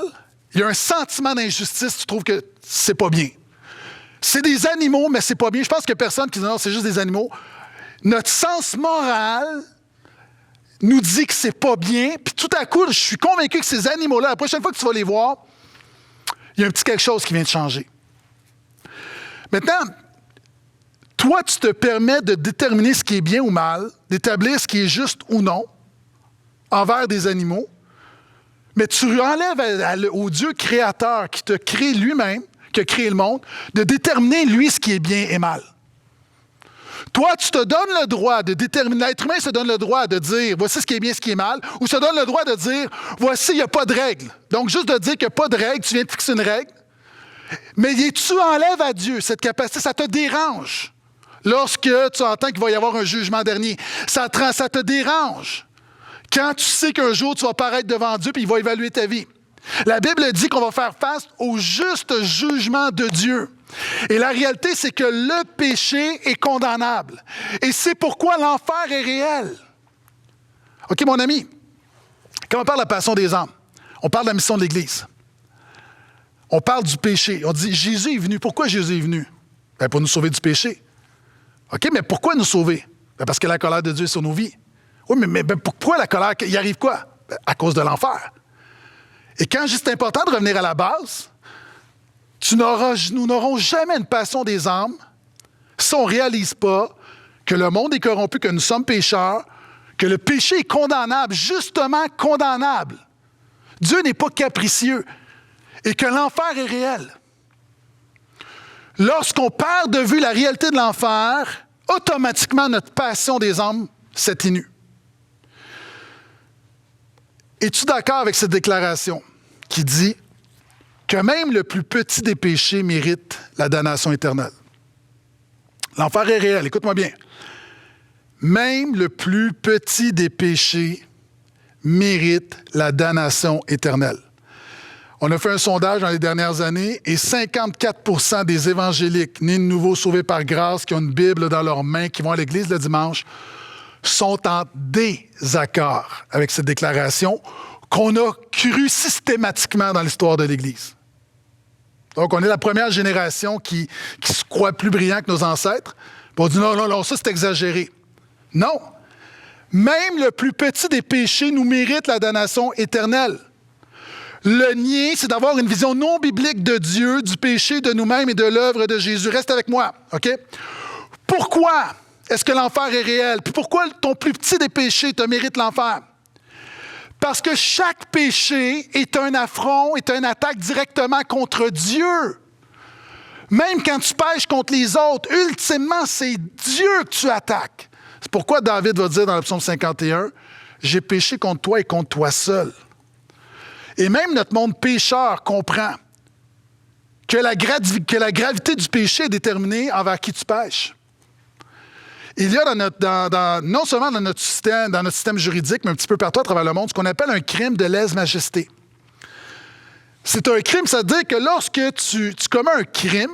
il y a un sentiment d'injustice, tu trouves que c'est pas bien. C'est des animaux, mais c'est pas bien. Je pense qu'il y a personne qui dit non, c'est juste des animaux. Notre sens moral nous dit que c'est pas bien, puis tout à coup, je suis convaincu que ces animaux-là, la prochaine fois que tu vas les voir, il y a un petit quelque chose qui vient de changer. Maintenant, toi, tu te permets de déterminer ce qui est bien ou mal, d'établir ce qui est juste ou non envers des animaux, mais tu enlèves au Dieu créateur qui te crée lui-même, qui a créé le monde, de déterminer, lui, ce qui est bien et mal. Toi, tu te donnes le droit de déterminer, l'être humain se donne le droit de dire voici ce qui est bien, ce qui est mal, ou se donne le droit de dire voici, il n'y a pas de règle. Donc, juste de dire qu'il n'y a pas de règle, tu viens de fixer une règle. Mais tu enlèves à Dieu cette capacité, ça te dérange. Lorsque tu entends qu'il va y avoir un jugement dernier, ça te dérange. Quand tu sais qu'un jour, tu vas paraître devant Dieu et il va évaluer ta vie. La Bible dit qu'on va faire face au juste jugement de Dieu. Et la réalité, c'est que le péché est condamnable. Et c'est pourquoi l'enfer est réel. OK, mon ami, quand on parle de la passion des âmes, on parle de la mission de l'Église. On parle du péché. On dit, Jésus est venu. Pourquoi Jésus est venu? Bien, pour nous sauver du péché. OK, mais pourquoi nous sauver? Bien, parce que la colère de Dieu est sur nos vies. Oui, mais pourquoi la colère? Il arrive quoi? Bien, à cause de l'enfer. Et quand je dis c'est important de revenir à la base, nous n'aurons jamais une passion des âmes si on ne réalise pas que le monde est corrompu, que nous sommes pécheurs, que le péché est condamnable, justement condamnable. Dieu n'est pas capricieux et que l'enfer est réel. Lorsqu'on perd de vue la réalité de l'enfer, automatiquement notre passion des âmes s'atténue. Es-tu d'accord avec cette déclaration qui dit que même le plus petit des péchés mérite la damnation éternelle? L'enfer est réel, écoute-moi bien. Même le plus petit des péchés mérite la damnation éternelle. On a fait un sondage dans les dernières années et 54% des évangéliques nés de nouveau, sauvés par grâce, qui ont une Bible dans leurs mains, qui vont à l'église le dimanche, sont en désaccord avec cette déclaration qu'on a crue systématiquement dans l'histoire de l'Église. Donc, on est la première génération qui se croit plus brillant que nos ancêtres. Puis on dit non, ça c'est exagéré. Non. Même le plus petit des péchés nous mérite la damnation éternelle. Le nier, c'est d'avoir une vision non biblique de Dieu, du péché, de nous-mêmes et de l'œuvre de Jésus. Reste avec moi, OK? Pourquoi est-ce que l'enfer est réel? Puis pourquoi ton plus petit des péchés te mérite l'enfer? Parce que chaque péché est un affront, est une attaque directement contre Dieu. Même quand tu pêches contre les autres, ultimement, c'est Dieu que tu attaques. C'est pourquoi David va dire dans le psaume 51, « J'ai péché contre toi et contre toi seul. » Et même notre monde pécheur comprend que la gravité du péché est déterminée envers qui tu pêches. Il y a non seulement dans notre système juridique, mais un petit peu partout à travers le monde, ce qu'on appelle un crime de lèse-majesté. C'est un crime, ça veut dire que lorsque tu commets un crime,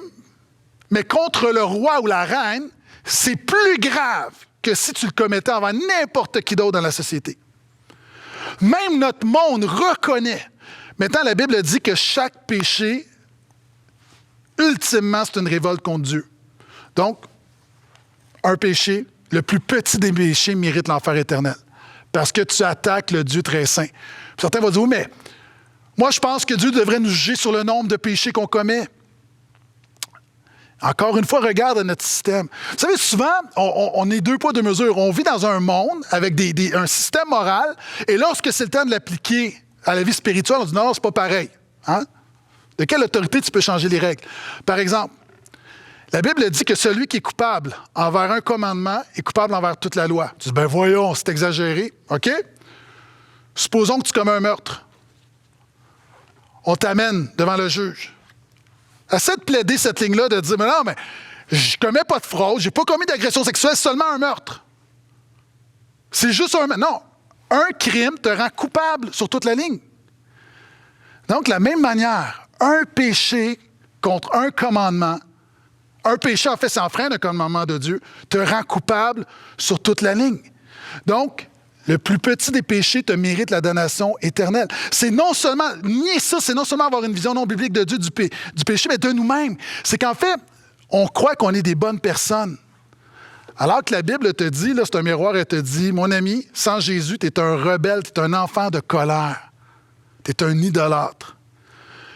mais contre le roi ou la reine, c'est plus grave que si tu le commettais envers n'importe qui d'autre dans la société. Même notre monde reconnaît. Maintenant, la Bible dit que chaque péché, ultimement, c'est une révolte contre Dieu. Donc, un péché, le plus petit des péchés, mérite l'enfer éternel. Parce que tu attaques le Dieu très saint. Puis certains vont dire, oui, mais moi, je pense que Dieu devrait nous juger sur le nombre de péchés qu'on commet. Encore une fois, regarde notre système. Vous savez, souvent, on est deux poids, deux mesures. On vit dans un monde avec un système moral, et lorsque c'est le temps de l'appliquer à la vie spirituelle, on dit non, c'est pas pareil. Hein? De quelle autorité tu peux changer les règles? Par exemple, la Bible dit que celui qui est coupable envers un commandement est coupable envers toute la loi. Tu dis, ben voyons, c'est exagéré. OK? Supposons que tu commets un meurtre. On t'amène devant le juge. Essaie de plaider cette ligne-là, de dire, mais non, mais je ne commets pas de fraude, je n'ai pas commis d'agression sexuelle, c'est seulement un meurtre. C'est juste un meurtre. Non, un crime te rend coupable sur toute la ligne. Donc, de la même manière, un péché contre un commandement, un péché, en fait, c'est enfreindre un commandement de Dieu, te rend coupable sur toute la ligne. Donc, le plus petit des péchés te mérite la damnation éternelle. C'est non seulement, nier ça, c'est non seulement avoir une vision non biblique de Dieu du péché, mais de nous-mêmes. C'est qu'en fait, on croit qu'on est des bonnes personnes. Alors que la Bible te dit, là, c'est un miroir, elle te dit, mon ami, sans Jésus, tu es un rebelle, tu es un enfant de colère. Tu es un idolâtre.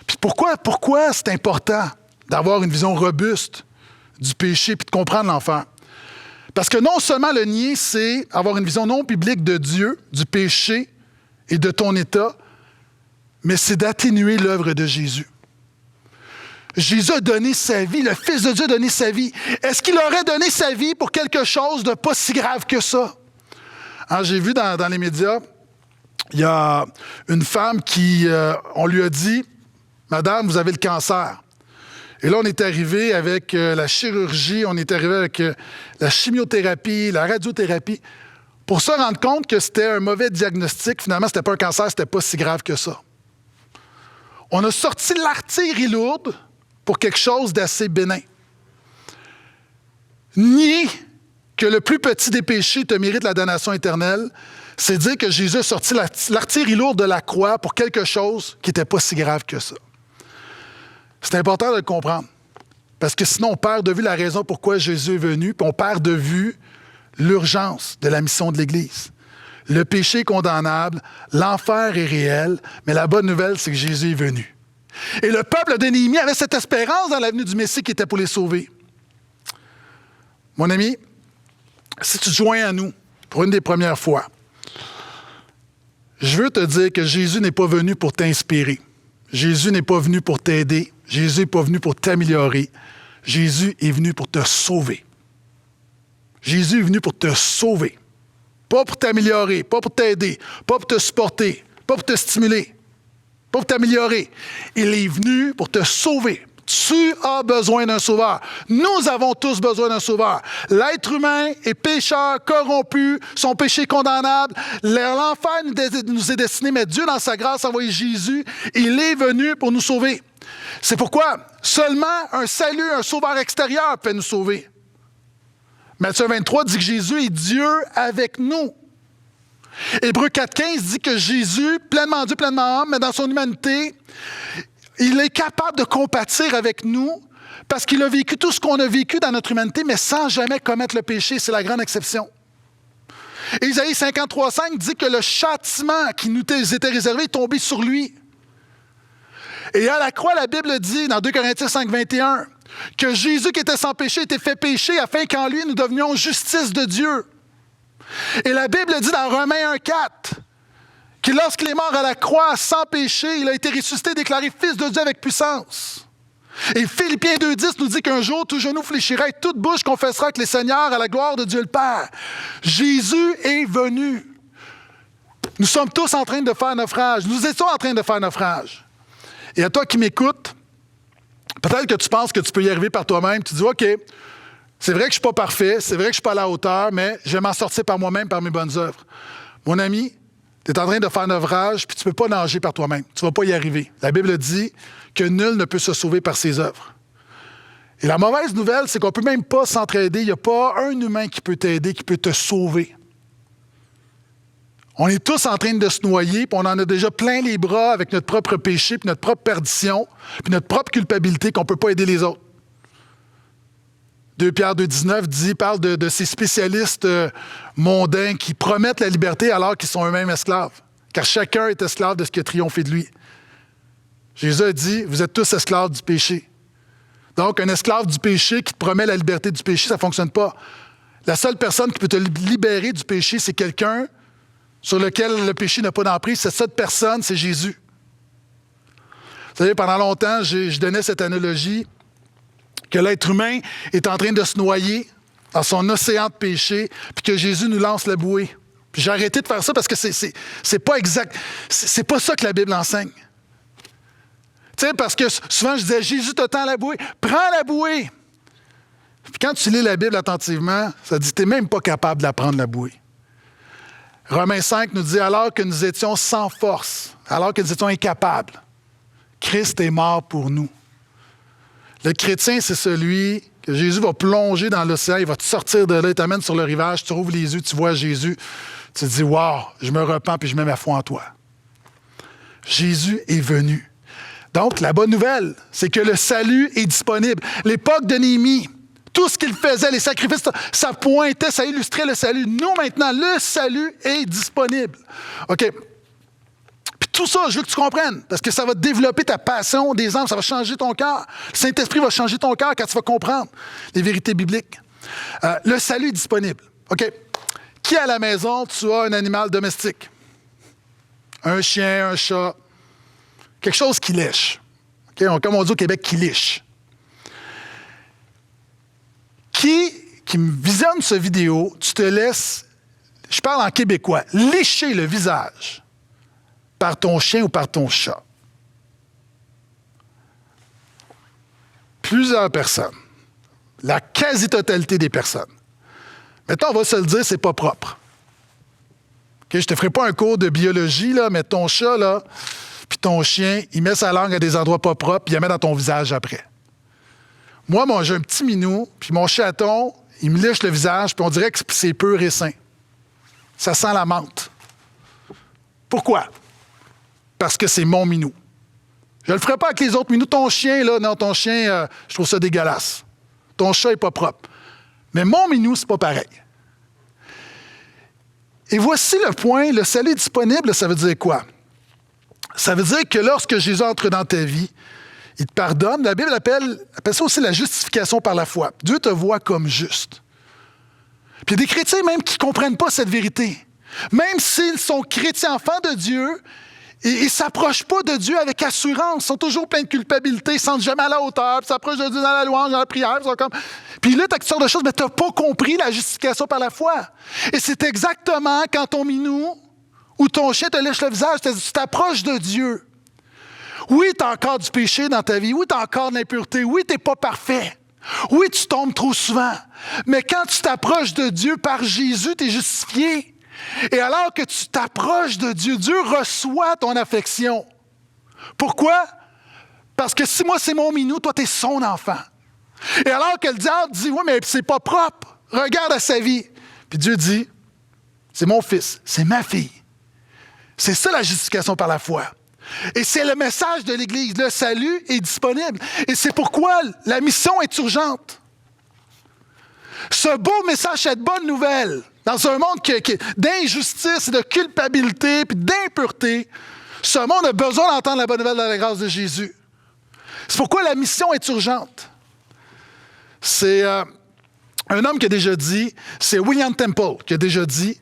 Puis pourquoi c'est important d'avoir une vision robuste du péché puis de comprendre l'enfer? Parce que non seulement le nier, c'est avoir une vision non biblique de Dieu, du péché et de ton état, mais c'est d'atténuer l'œuvre de Jésus. Jésus a donné sa vie, le Fils de Dieu a donné sa vie. Est-ce qu'il aurait donné sa vie pour quelque chose de pas si grave que ça? Alors, j'ai vu dans les médias, il y a une femme qui, on lui a dit, « Madame, vous avez le cancer. » Et là, on est arrivé avec la chirurgie, on est arrivé avec la chimiothérapie, la radiothérapie, pour se rendre compte que c'était un mauvais diagnostic. Finalement, ce n'était pas un cancer, ce n'était pas si grave que ça. On a sorti l'artillerie lourde pour quelque chose d'assez bénin. Nier que le plus petit des péchés te mérite la damnation éternelle, c'est dire que Jésus a sorti l'artillerie lourde de la croix pour quelque chose qui n'était pas si grave que ça. C'est important de le comprendre, parce que sinon on perd de vue la raison pourquoi Jésus est venu, puis on perd de vue l'urgence de la mission de l'Église. Le péché est condamnable, l'enfer est réel, mais la bonne nouvelle, c'est que Jésus est venu. Et le peuple de Néhémie avait cette espérance dans la venue du Messie qui était pour les sauver. Mon ami, si tu te joins à nous pour une des premières fois, je veux te dire que Jésus n'est pas venu pour t'inspirer. Jésus n'est pas venu pour t'aider. Jésus n'est pas venu pour t'améliorer. Jésus est venu pour te sauver. Jésus est venu pour te sauver. Pas pour t'améliorer, pas pour t'aider, pas pour te supporter, pas pour te stimuler, pas pour t'améliorer. Il est venu pour te sauver. Tu as besoin d'un sauveur. Nous avons tous besoin d'un sauveur. L'être humain est pécheur, corrompu, son péché est condamnable. L'enfer nous est destiné, mais Dieu, dans sa grâce, a envoyé Jésus. Il est venu pour nous sauver. C'est pourquoi seulement un salut, un sauveur extérieur peut nous sauver. Matthieu 23 dit que Jésus est Dieu avec nous. Hébreux 4,15 dit que Jésus, pleinement Dieu, pleinement homme, mais dans son humanité, il est capable de compatir avec nous parce qu'il a vécu tout ce qu'on a vécu dans notre humanité, mais sans jamais commettre le péché. C'est la grande exception. Et Isaïe 53,5 dit que le châtiment qui nous était réservé est tombé sur lui. Et à la croix, la Bible dit, dans 2 Corinthiens 5,21, que Jésus qui était sans péché était fait péché afin qu'en lui nous devenions justice de Dieu. Et la Bible dit dans Romains 1,4 que lorsqu'il est mort à la croix sans péché, il a été ressuscité, déclaré fils de Dieu avec puissance. Et Philippiens 2,10 nous dit qu'un jour, tout genou fléchira et toute bouche confessera que les Seigneurs à la gloire de Dieu le Père. Jésus est venu. Nous sommes tous en train de faire naufrage. Nous étions en train de faire naufrage. Et à toi qui m'écoutes, peut-être que tu penses que tu peux y arriver par toi-même. Tu dis, OK, c'est vrai que je ne suis pas parfait, c'est vrai que je ne suis pas à la hauteur, mais je vais m'en sortir par moi-même, par mes bonnes œuvres. Mon ami, tu es en train de faire naufrage, puis tu ne peux pas nager par toi-même. Tu ne vas pas y arriver. La Bible dit que nul ne peut se sauver par ses œuvres. Et la mauvaise nouvelle, c'est qu'on ne peut même pas s'entraider. Il n'y a pas un humain qui peut t'aider, qui peut te sauver. On est tous en train de se noyer, puis on en a déjà plein les bras avec notre propre péché, puis notre propre perdition, puis notre propre culpabilité qu'on ne peut pas aider les autres. 2 Pierre 2,19 parle de ces spécialistes mondains qui promettent la liberté alors qu'ils sont eux-mêmes esclaves. Car chacun est esclave de ce qui a triomphé de lui. Jésus a dit, vous êtes tous esclaves du péché. Donc, un esclave du péché qui te promet la liberté du péché, ça ne fonctionne pas. La seule personne qui peut te libérer du péché, c'est quelqu'un sur lequel le péché n'a pas d'emprise. Cette personne, c'est Jésus. Vous savez, pendant longtemps, je donnais cette analogie que l'être humain est en train de se noyer dans son océan de péché, puis que Jésus nous lance la bouée. Puis j'ai arrêté de faire ça parce que c'est pas exact. C'est pas ça que la Bible enseigne. Tu sais, parce que souvent je disais, Jésus te tend la bouée, prends la bouée. Puis quand tu lis la Bible attentivement, ça dit, tu n'es même pas capable d'apprendre la bouée. Romains 5 nous dit, alors que nous étions sans force, alors que nous étions incapables, Christ est mort pour nous. Le chrétien, c'est celui que Jésus va plonger dans l'océan, il va te sortir de là, il t'amène sur le rivage, tu rouvres les yeux, tu vois Jésus, tu te dis, wow, je me repens puis je mets ma foi en toi. Jésus est venu. Donc, la bonne nouvelle, c'est que le salut est disponible. L'époque de Néhémie, tout ce qu'il faisait, les sacrifices, ça pointait, ça illustrait le salut. Nous, maintenant, le salut est disponible. OK. Puis tout ça, je veux que tu comprennes, parce que ça va développer ta passion des âmes, ça va changer ton cœur. Le Saint-Esprit va changer ton cœur quand tu vas comprendre les vérités bibliques. Le salut est disponible. OK. Qui à la maison, tu as un animal domestique? Un chien, un chat, quelque chose qui lèche. Okay? Comme on dit au Québec, qui liche. Qui me visionne cette vidéo, tu te laisses, je parle en québécois, licher le visage par ton chien ou par ton chat. Puis plusieurs personnes, la quasi-totalité des personnes, mettons, on va se le dire, c'est pas propre. Okay, je te ferai pas un cours de biologie, là, mais ton chat, là, puis ton chien, il met sa langue à des endroits pas propres, puis il la met dans ton visage après. Moi, j'ai un petit minou, puis mon chaton, il me lèche le visage, puis on dirait que c'est pur et sain. Ça sent la menthe. Pourquoi? Parce que c'est mon minou. Je le ferai pas avec les autres minous. Ton chien, là, non, ton chien, je trouve ça dégueulasse. Ton chat est pas propre. Mais mon minou, c'est pas pareil. Et voici le point, le salut disponible, ça veut dire quoi? Ça veut dire que lorsque Jésus entre dans ta vie, il te pardonne. La Bible appelle ça aussi la justification par la foi. Dieu te voit comme juste. Puis il y a des chrétiens même qui ne comprennent pas cette vérité. Même s'ils sont chrétiens, enfants de Dieu, ils ne s'approchent pas de Dieu avec assurance. Ils sont toujours pleins de culpabilité, ils ne se sentent jamais à la hauteur, puis ils s'approchent de Dieu dans la louange, dans la prière. Ils sont comme... Puis là, tu as toutes sortes de choses, mais tu n'as pas compris la justification par la foi. Et c'est exactement quand ton minou ou ton chien te lèche le visage, tu t'approches de Dieu. Oui, tu as encore du péché dans ta vie. Oui, tu as encore de l'impureté. Oui, tu n'es pas parfait. Oui, tu tombes trop souvent. Mais quand tu t'approches de Dieu par Jésus, tu es justifié. Et alors que tu t'approches de Dieu, Dieu reçoit ton affection. Pourquoi? Parce que si moi, c'est mon minou, toi, tu es son enfant. Et alors que le diable dit, oui, mais c'est pas propre. Regarde à sa vie. Puis Dieu dit, c'est mon fils, c'est ma fille. C'est ça la justification par la foi. Et c'est le message de l'Église. Le salut est disponible. Et c'est pourquoi la mission est urgente. Ce beau message, cette bonne nouvelle, dans un monde d'injustice, de culpabilité et d'impureté, ce monde a besoin d'entendre la bonne nouvelle de la grâce de Jésus. C'est pourquoi la mission est urgente. C'est un homme qui a déjà dit, c'est William Temple qui a déjà dit,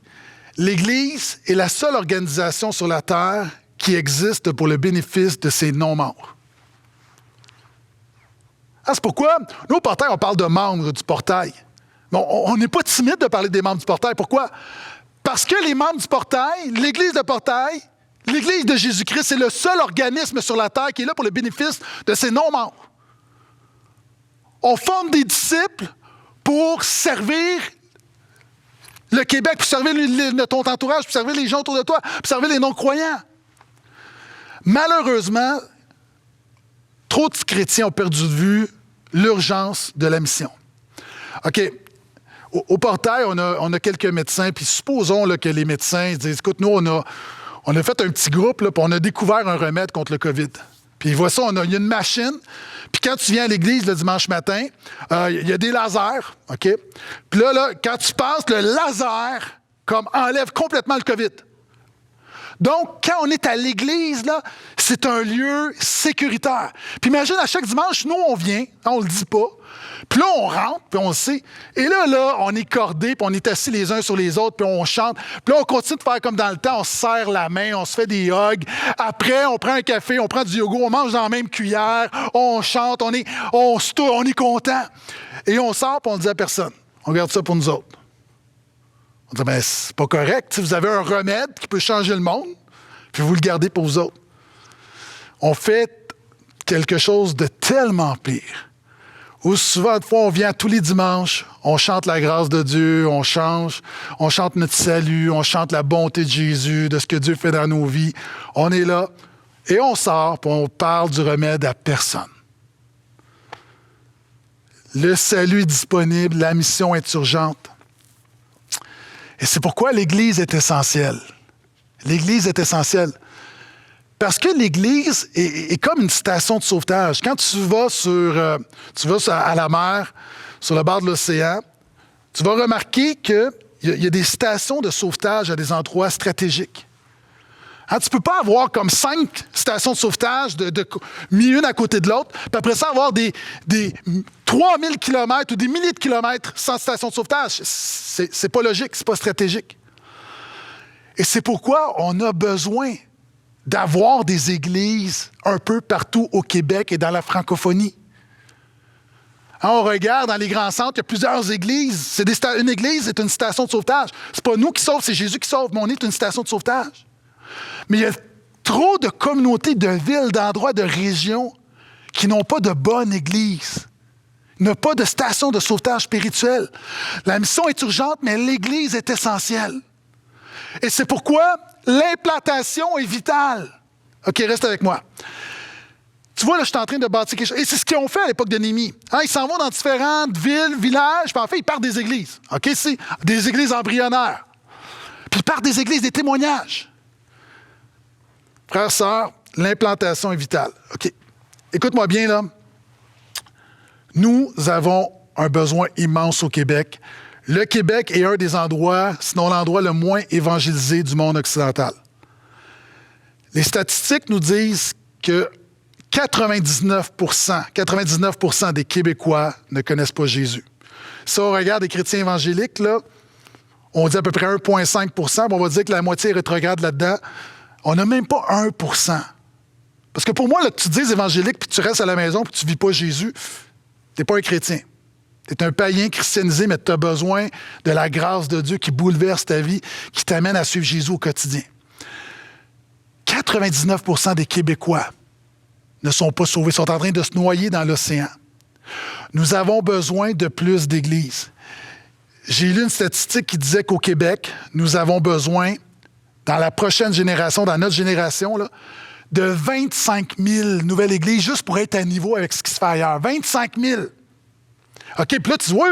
l'Église est la seule organisation sur la terre qui existe pour le bénéfice de ses non-membres. Ah, c'est pourquoi, nous, au portail, on parle de membres du portail. Mais on n'est pas timide de parler des membres du portail. Pourquoi? Parce que les membres du portail, l'Église de portail, l'Église de Jésus-Christ, c'est le seul organisme sur la terre qui est là pour le bénéfice de ses non-membres. On forme des disciples pour servir le Québec, pour servir ton entourage, pour servir les gens autour de toi, pour servir les non-croyants. Malheureusement, trop de chrétiens ont perdu de vue l'urgence de la mission. OK. Au portail, on a quelques médecins, puis supposons là, que les médecins disent, écoute, nous, on a fait un petit groupe, là, puis on a découvert un remède contre le COVID. Puis voilà ça, il y a une machine, puis quand tu viens à l'église le dimanche matin, il y a des lasers, OK? Puis là, quand tu passes, le laser comme enlève complètement le COVID. Donc, quand on est à l'église, là, c'est un lieu sécuritaire. Puis imagine, à chaque dimanche, nous, on vient, on le dit pas, puis là, on rentre, puis on le sait. Et là, on est cordés, puis on est assis les uns sur les autres, puis on chante. Puis là, on continue de faire comme dans le temps, on se serre la main, on se fait des hugs. Après, on prend un café, on prend du yogourt, on mange dans la même cuillère, on chante, on est content. Et on sort, puis on le dit à personne. On garde ça pour nous autres. On dit, ben, c'est pas correct. Si vous avez un remède qui peut changer le monde, puis vous le gardez pour vous autres. On fait quelque chose de tellement pire. Où souvent, une fois, on vient tous les dimanches, on chante la grâce de Dieu, on chante notre salut, on chante la bonté de Jésus, de ce que Dieu fait dans nos vies. On est là, et on sort, puis on parle du remède à personne. Le salut est disponible, la mission est urgente. Et c'est pourquoi l'Église est essentielle. L'Église est essentielle. Parce que l'Église est comme une station de sauvetage. Quand tu vas à la mer, sur le bord de l'océan, tu vas remarquer qu'il y a des stations de sauvetage à des endroits stratégiques. Hein, tu ne peux pas avoir comme 5 stations de sauvetage mis une à côté de l'autre, puis après ça, avoir des 3000 kilomètres ou des milliers de kilomètres sans station de sauvetage. C'est pas logique, c'est pas stratégique. Et c'est pourquoi on a besoin d'avoir des églises un peu partout au Québec et dans la francophonie. Hein, on regarde dans les grands centres, il y a plusieurs églises. Une église est une station de sauvetage. C'est pas nous qui sauvons, c'est Jésus qui sauve, mais on est une station de sauvetage. Mais il y a trop de communautés, de villes, d'endroits, de régions qui n'ont pas de bonne église. n'a pas de station de sauvetage spirituel. La mission est urgente, mais l'Église est essentielle. Et c'est pourquoi l'implantation est vitale. OK, reste avec moi. Tu vois, là, je suis en train de bâtir quelque chose. Et c'est ce qu'ils ont fait à l'époque de Néhémie. Ils s'en vont dans différentes villes, villages, puis en fait, ils partent des églises. OK, c'est des églises embryonnaires. Puis ils partent des églises, des témoignages. Frères, sœurs, l'implantation est vitale. OK. Écoute-moi bien, là. Nous avons un besoin immense au Québec. Le Québec est un des endroits, sinon l'endroit le moins évangélisé du monde occidental. Les statistiques nous disent que 99% des Québécois ne connaissent pas Jésus. Si on regarde les chrétiens évangéliques, là, on dit à peu près 1,5 %, on va dire que la moitié est rétrograde là-dedans. On n'a même pas 1 %. Parce que pour moi, là, que tu te dises évangélique, puis tu restes à la maison, puis tu ne vis pas Jésus, tu n'es pas un chrétien. Tu es un païen christianisé, mais tu as besoin de la grâce de Dieu qui bouleverse ta vie, qui t'amène à suivre Jésus au quotidien. 99 % des Québécois ne sont pas sauvés, sont en train de se noyer dans l'océan. Nous avons besoin de plus d'églises. J'ai lu une statistique qui disait qu'au Québec, nous avons besoin, dans la prochaine génération, dans notre génération, là, de 25 000 nouvelles églises juste pour être à niveau avec ce qui se fait ailleurs. 25 000! OK, puis là, tu dis, oui,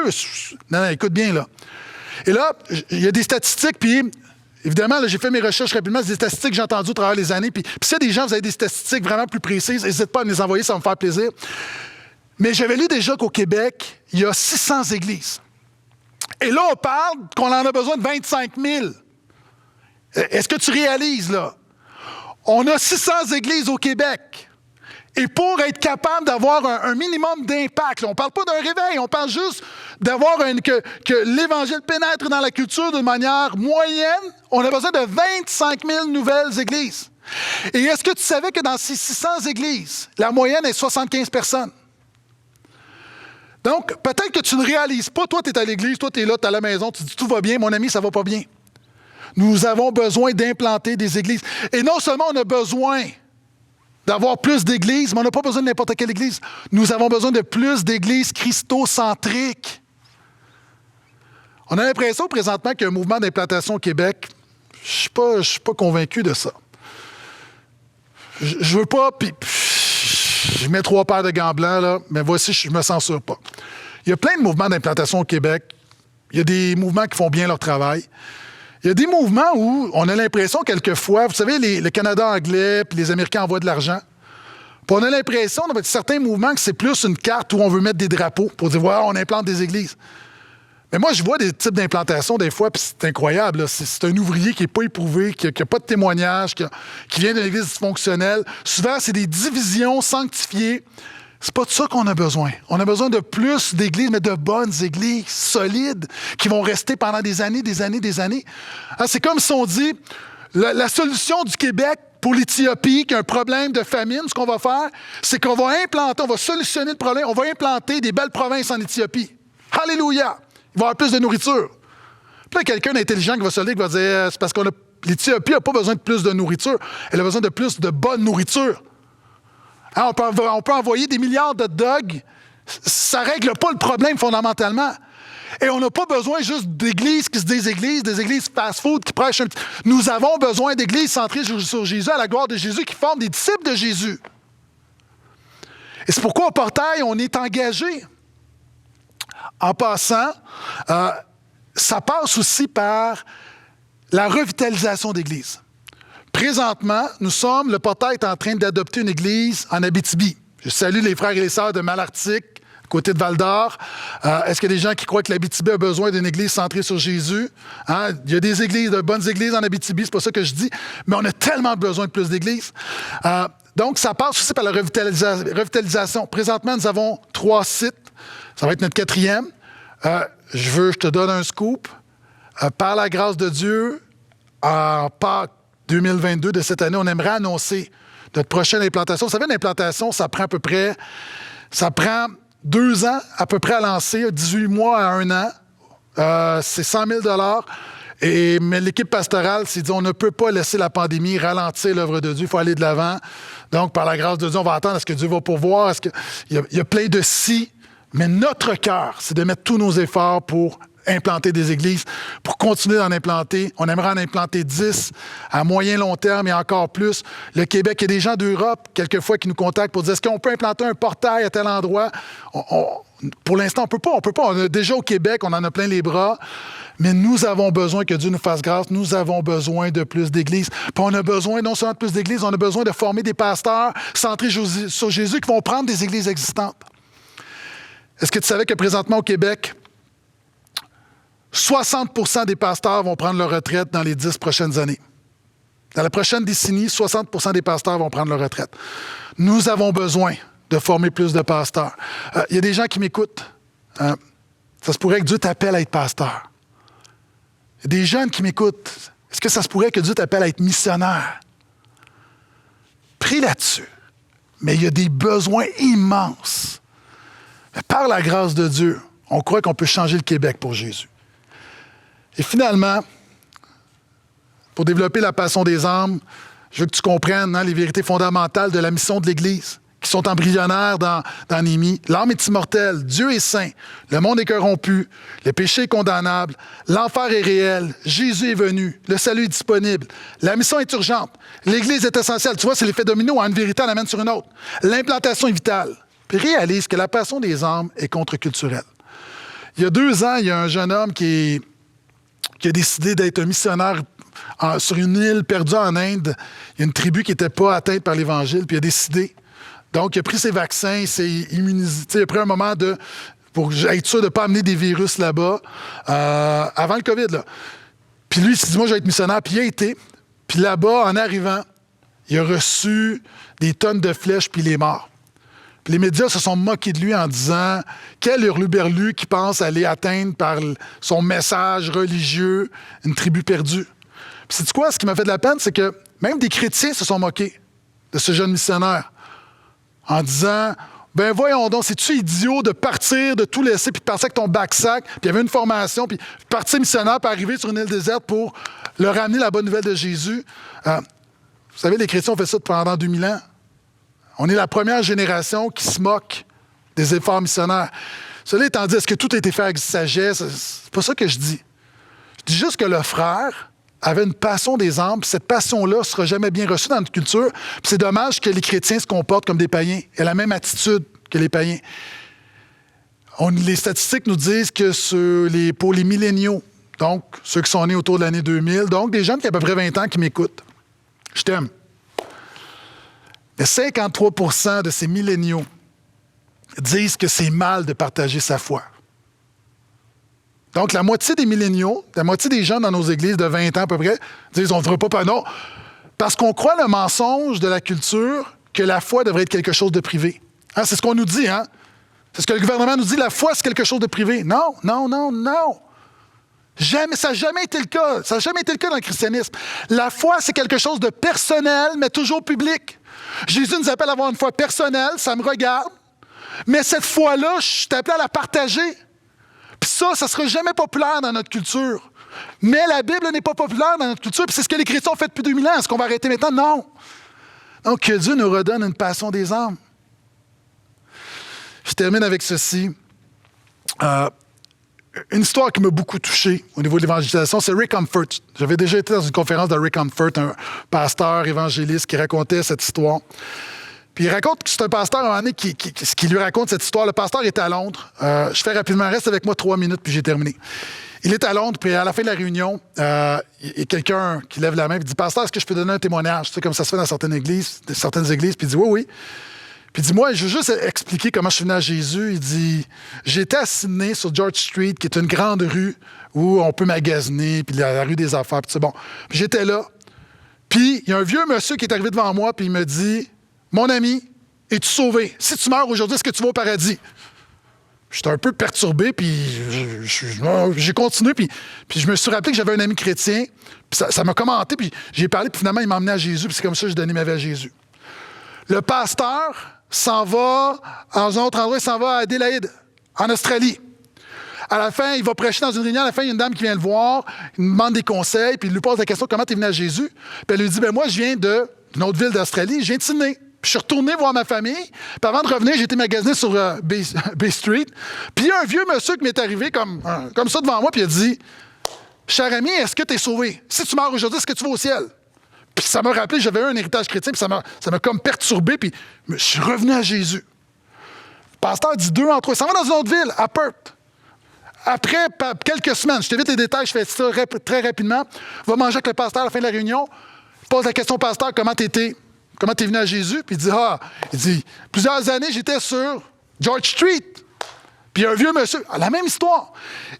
non, écoute bien, là. Et là, il y a des statistiques, puis évidemment, là, j'ai fait mes recherches rapidement, c'est des statistiques que j'ai entendues à travers les années, puis s'il y a des gens, vous avez des statistiques vraiment plus précises, n'hésitez pas à me les envoyer, ça va me faire plaisir. Mais j'avais lu déjà qu'au Québec, il y a 600 églises. Et là, on parle qu'on en a besoin de 25 000. Est-ce que tu réalises, là? On a 600 églises au Québec. Et pour être capable d'avoir un minimum d'impact, là, on ne parle pas d'un réveil, on parle juste d'avoir que l'Évangile pénètre dans la culture de manière moyenne, on a besoin de 25 000 nouvelles églises. Et est-ce que tu savais que dans ces 600 églises, la moyenne est 75 personnes? Donc, peut-être que tu ne réalises pas, toi, tu es à l'église, toi, tu es là, tu es à la maison, tu dis tout va bien, mon ami, ça va pas bien. Nous avons besoin d'implanter des églises. Et non seulement on a besoin d'avoir plus d'églises, mais on n'a pas besoin de n'importe quelle église. Nous avons besoin de plus d'églises christocentriques. On a l'impression présentement qu'il y a un mouvement d'implantation au Québec. Je ne suis pas convaincu de ça. Je veux pas, puis je mets 3 paires de gants blancs, là, mais voici, je ne me censure pas. Il y a plein de mouvements d'implantation au Québec. Il y a des mouvements qui font bien leur travail. Il y a des mouvements où on a l'impression quelquefois, vous savez, le Canada anglais puis les Américains envoient de l'argent. Puis on a l'impression, dans certains mouvements, que c'est plus une carte où on veut mettre des drapeaux pour dire, voilà, on implante des églises. Mais moi, je vois des types d'implantation des fois, puis c'est incroyable. Là. C'est un ouvrier qui n'est pas éprouvé, qui n'a pas de témoignage, qui vient d'une église dysfonctionnelle. Souvent, c'est des divisions sanctifiées. C'est pas de ça qu'on a besoin. On a besoin de plus d'églises, mais de bonnes églises, solides, qui vont rester pendant des années, des années, des années. C'est comme si on dit, la solution du Québec pour l'Éthiopie, qui a un problème de famine, ce qu'on va faire, c'est qu'on va implanter, on va solutionner le problème, on va implanter des belles provinces en Éthiopie. Alléluia! Il va y avoir plus de nourriture. Puis là, quelqu'un d'intelligent qui va se lever, qui va dire, c'est parce que l'Éthiopie n'a pas besoin de plus de nourriture, elle a besoin de plus de bonne nourriture. On peut envoyer des milliards de dogs, ça ne règle pas le problème fondamentalement. Et on n'a pas besoin juste d'églises qui se disent églises, des églises fast-food qui prêchent. Nous avons besoin d'églises centrées sur Jésus, à la gloire de Jésus, qui forment des disciples de Jésus. Et c'est pourquoi au Portail, on est engagé. En passant, ça passe aussi par la revitalisation d'églises. Présentement, le Portail est en train d'adopter une église en Abitibi. Je salue les frères et les sœurs de Malartic, côté de Val-d'Or. Est-ce qu'il y a des gens qui croient que l'Abitibi a besoin d'une église centrée sur Jésus? Il y a des églises, de bonnes églises en Abitibi, c'est pas ça que je dis, mais on a tellement besoin de plus d'églises. Donc, ça passe aussi par la revitalisation. Présentement, nous avons 3 sites. Ça va être notre 4e. Je te donne un scoop. Par la grâce de Dieu, en Pâques 2022 de cette année, on aimerait annoncer notre prochaine implantation. Vous savez, une implantation, ça prend 2 ans à peu près à lancer, 18 mois à 1 an. C'est 100 000 $. Mais l'équipe pastorale s'est dit, on ne peut pas laisser la pandémie ralentir l'œuvre de Dieu, il faut aller de l'avant. Donc, par la grâce de Dieu, on va attendre, est-ce que Dieu va pourvoir? Il y a plein de si. Mais notre cœur, c'est de mettre tous nos efforts pour implanter des églises, pour continuer d'en implanter. On aimerait en implanter 10 à moyen long terme et encore plus. Le Québec, il y a des gens d'Europe, quelquefois, qui nous contactent pour dire est-ce qu'on peut implanter un portail à tel endroit? Pour l'instant, on peut pas. On a déjà au Québec, on en a plein les bras. Mais nous avons besoin que Dieu nous fasse grâce. Nous avons besoin de plus d'églises. Puis on a besoin non seulement de plus d'églises, on a besoin de former des pasteurs centrés sur Jésus qui vont prendre des églises existantes. Est-ce que tu savais que présentement au Québec, 60% des pasteurs vont prendre leur retraite dans les 10 prochaines années? Dans la prochaine décennie, 60% des pasteurs vont prendre leur retraite. Nous avons besoin de former plus de pasteurs. Il y a des gens qui m'écoutent. Ça se pourrait que Dieu t'appelle à être pasteur. Il y a des jeunes qui m'écoutent. Est-ce que ça se pourrait que Dieu t'appelle à être missionnaire? Prie là-dessus. Mais il y a des besoins immenses. Mais par la grâce de Dieu, on croit qu'on peut changer le Québec pour Jésus. Et finalement, pour développer la passion des âmes, je veux que tu comprennes les vérités fondamentales de la mission de l'Église, qui sont embryonnaires dans Néhémie. L'âme est immortelle, Dieu est saint, le monde est corrompu, le péché est condamnable, l'enfer est réel, Jésus est venu, le salut est disponible, la mission est urgente, l'Église est essentielle. Tu vois, c'est l'effet domino, une vérité en amène sur une autre. L'implantation est vitale. Puis réalise que la passion des âmes est contre-culturelle. Il y a 2 ans, il y a un jeune homme qui a décidé d'être un missionnaire sur une île perdue en Inde. Il y a une tribu qui n'était pas atteinte par l'Évangile, puis il a décidé. Donc, il a pris ses vaccins, il s'est immunisé. Il a pris un moment pour être sûr de ne pas amener des virus là-bas, avant le COVID. Là. Puis lui, il s'est dit, moi, je vais être missionnaire. Puis il a été. Puis là-bas, en arrivant, il a reçu des tonnes de flèches, puis il est mort. Puis les médias se sont moqués de lui en disant quel hurluberlu qui pense aller atteindre par son message religieux une tribu perdue. Puis sais-tu quoi? Ce qui m'a fait de la peine, c'est que même des chrétiens se sont moqués de ce jeune missionnaire en disant ben voyons donc, c'est-tu idiot de partir, de tout laisser, puis de partir avec ton backsack, puis il y avait une formation, puis partir missionnaire, puis arriver sur une île déserte pour leur amener la bonne nouvelle de Jésus. Vous savez, les chrétiens ont fait ça pendant 2000 ans. On est la première génération qui se moque des efforts missionnaires. Cela étant dit, est-ce que tout a été fait avec sagesse? C'est pas ça que je dis. Je dis juste que le frère avait une passion des âmes, puis cette passion-là ne sera jamais bien reçue dans notre culture. Puis c'est dommage que les chrétiens se comportent comme des païens, aient la même attitude que les païens. Les statistiques nous disent que pour les milléniaux, donc ceux qui sont nés autour de l'année 2000, donc des jeunes qui ont à peu près 20 ans qui m'écoutent, je t'aime. Mais 53% de ces milléniaux disent que c'est mal de partager sa foi. Donc, la moitié des milléniaux, la moitié des gens dans nos églises de 20 ans à peu près, disent on ne devrait pas, non, parce qu'on croit le mensonge de la culture que la foi devrait être quelque chose de privé. Hein, c'est ce qu'on nous dit, hein? C'est ce que le gouvernement nous dit, la foi, c'est quelque chose de privé. Non, non, non, non. Jamais, ça n'a jamais été le cas. Ça n'a jamais été le cas dans le christianisme. La foi, c'est quelque chose de personnel, mais toujours public. Jésus nous appelle à avoir une foi personnelle, ça me regarde, mais cette foi-là, je suis appelé à la partager. Puis ça ne sera jamais populaire dans notre culture. Mais la Bible n'est pas populaire dans notre culture, puis c'est ce que les chrétiens ont fait depuis 2000 ans. Est-ce qu'on va arrêter maintenant? Non. Donc, que Dieu nous redonne une passion des âmes. Je termine avec ceci. Une histoire qui m'a beaucoup touché au niveau de l'évangélisation, c'est Rick Comfort. J'avais déjà été dans une conférence de Rick Comfort, un pasteur évangéliste qui racontait cette histoire. Puis il raconte que c'est un pasteur à un moment donné qui lui raconte cette histoire. Le pasteur est à Londres. Je fais rapidement, reste avec moi 3 minutes, puis j'ai terminé. Il est à Londres, puis à la fin de la réunion, il y a quelqu'un qui lève la main et dit « Pasteur, est-ce que je peux donner un témoignage? » Tu sais, comme ça se fait dans certaines églises, puis il dit « Oui, oui. » Puis il dit « Moi, je veux juste expliquer comment je suis venu à Jésus. » Il dit « J'étais à Sydney, sur George Street, qui est une grande rue où on peut magasiner, puis la rue des affaires, puis c'est bon. Puis j'étais là. Puis il y a un vieux monsieur qui est arrivé devant moi, puis il me dit « Mon ami, es-tu sauvé? Si tu meurs aujourd'hui, est-ce que tu vas au paradis? » J'étais un peu perturbé, puis j'ai continué, puis je me suis rappelé que j'avais un ami chrétien, puis ça m'a commenté, puis j'ai parlé, puis finalement, il m'a emmené à Jésus, puis c'est comme ça que j'ai donné ma vie à Jésus. Le pasteur s'en va, dans un autre endroit, il s'en va à Adélaïde, en Australie. À la fin, il va prêcher dans une réunion, à la fin, il y a une dame qui vient le voir, il me demande des conseils, puis il lui pose la question « Comment tu es venu à Jésus? » Puis elle lui dit « Moi, je viens d'une autre ville d'Australie, je viens de Sydney. puis je suis retourné voir ma famille. Puis avant de revenir, j'ai été magasiner sur Bay Street. Puis il y a un vieux monsieur qui m'est arrivé comme ça devant moi, puis il a dit « Cher ami, est-ce que tu es sauvé? Si tu meurs aujourd'hui, est-ce que tu vas au ciel? » Puis ça m'a rappelé, j'avais eu un héritage chrétien, puis ça m'a comme perturbé, puis je suis revenu à Jésus. Le pasteur dit 2 en 3. Il s'en va dans une autre ville, à Perth. Après quelques semaines, je t'évite les détails, je fais ça très rapidement, va manger avec le pasteur à la fin de la réunion, pose la question au pasteur, comment tu es venu à Jésus? Puis il dit, plusieurs années, j'étais sur George Street. Puis il y a un vieux monsieur, la même histoire.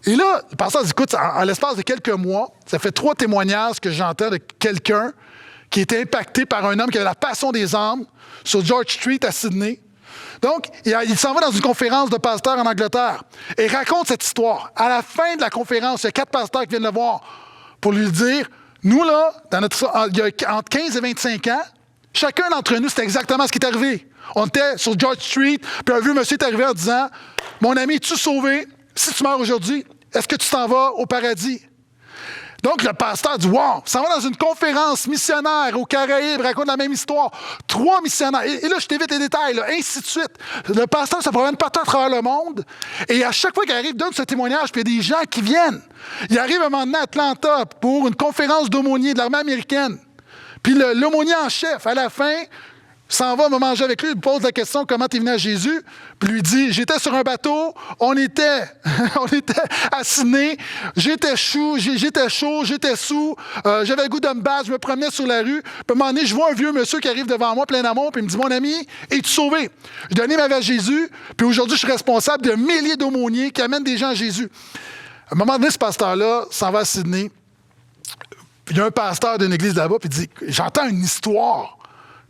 Et là, le pasteur dit, écoute, en l'espace de quelques mois, ça fait 3 témoignages que j'entends de quelqu'un qui était impacté par un homme qui avait la passion des âmes sur George Street à Sydney. Donc, il s'en va dans une conférence de pasteurs en Angleterre et raconte cette histoire. À la fin de la conférence, il y a 4 pasteurs qui viennent le voir pour lui dire, nous, là, il y a entre 15 et 25 ans, chacun d'entre nous, c'était exactement ce qui est arrivé. On était sur George Street, puis un vieux monsieur est arrivé en disant, mon ami, es-tu sauvé? Si tu meurs aujourd'hui, est-ce que tu t'en vas au paradis? Donc, le pasteur dit, wow, ça va dans une conférence missionnaire aux Caraïbes, raconte la même histoire. 3 missionnaires. Et là, je t'évite les détails, là, ainsi de suite. Le pasteur se promène partout à travers le monde. Et à chaque fois qu'il arrive, il donne ce témoignage, puis il y a des gens qui viennent. Il arrive un moment donné à Atlanta pour une conférence d'aumônier de l'armée américaine. Puis l'aumônier en chef, à la fin, s'en va manger avec lui, il pose la question, comment tu es venu à Jésus? Puis lui dit, j'étais sur un bateau, on était à Sydney, j'étais chaud, j'étais sous, j'avais le goût de me battre, je me promenais sur la rue. Puis à un moment donné, je vois un vieux monsieur qui arrive devant moi, plein d'amour, puis il me dit, mon ami, es-tu sauvé? Je donnais ma vie à Jésus, puis aujourd'hui, je suis responsable de milliers d'aumôniers qui amènent des gens à Jésus. À un moment donné, ce pasteur-là s'en va à Sydney. Il y a un pasteur d'une église là-bas, puis il dit, j'entends une histoire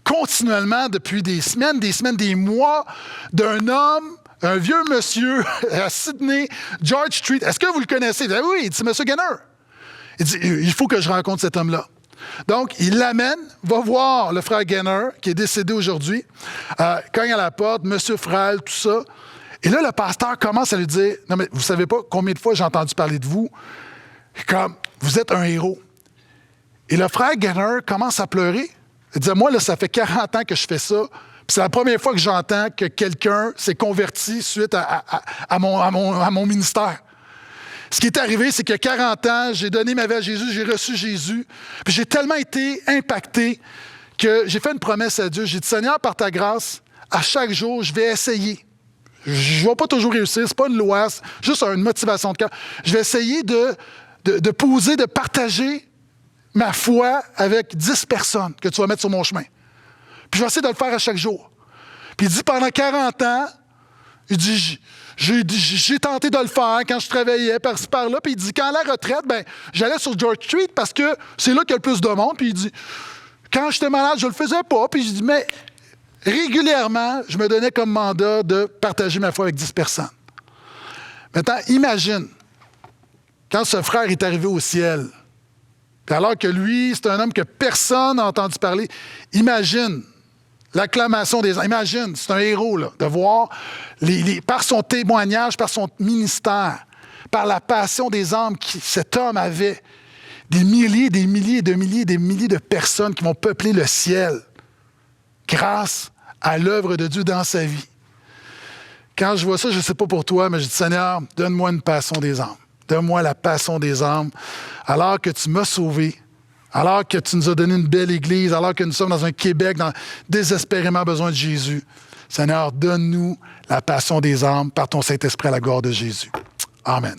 continuellement depuis des semaines, des mois, d'un homme, un vieux monsieur à Sydney, George Street. Est-ce que vous le connaissez? Il dit, oui, il dit, c'est M. Gaynor. Il dit, il faut que je rencontre cet homme-là. Donc, il l'amène, va voir le frère Gaynor, qui est décédé aujourd'hui, cogne à la porte, monsieur frêle, tout ça. Et là, le pasteur commence à lui dire, non, mais vous savez pas combien de fois j'ai entendu parler de vous, comme, vous êtes un héros. Et le frère Gaynor commence à pleurer. Il disait, moi, là, ça fait 40 ans que je fais ça. Puis c'est la première fois que j'entends que quelqu'un s'est converti suite à mon ministère. Ce qui est arrivé, c'est qu'il y a 40 ans, j'ai donné ma vie à Jésus, j'ai reçu Jésus. Puis j'ai tellement été impacté que j'ai fait une promesse à Dieu. J'ai dit, Seigneur, par ta grâce, à chaque jour, je vais essayer. Je ne vais pas toujours réussir, c'est pas une loi, c'est juste une motivation de cœur. Je vais essayer de poser, de partager ma foi avec 10 personnes que tu vas mettre sur mon chemin. Puis je vais essayer de le faire à chaque jour. Puis il dit, pendant 40 ans, il dit, j'ai tenté de le faire quand je travaillais par-ci, par-là. Puis il dit, quand à la retraite, j'allais sur George Street parce que c'est là qu'il y a le plus de monde. Puis il dit, quand j'étais malade, je le faisais pas. Puis je dis, mais régulièrement, je me donnais comme mandat de partager ma foi avec 10 personnes. Maintenant, imagine, quand ce frère est arrivé au ciel, alors que lui, c'est un homme que personne n'a entendu parler. Imagine l'acclamation des gens. Imagine, c'est un héros, là, de voir, par son témoignage, par son ministère, par la passion des âmes que cet homme avait, des milliers de personnes qui vont peupler le ciel grâce à l'œuvre de Dieu dans sa vie. Quand je vois ça, je ne sais pas pour toi, mais je dis, Seigneur, donne-moi une passion des âmes. Donne-moi la passion des âmes, alors que tu m'as sauvé, alors que tu nous as donné une belle église, alors que nous sommes dans un Québec désespérément besoin de Jésus. Seigneur, donne-nous la passion des âmes par ton Saint-Esprit à la gloire de Jésus. Amen.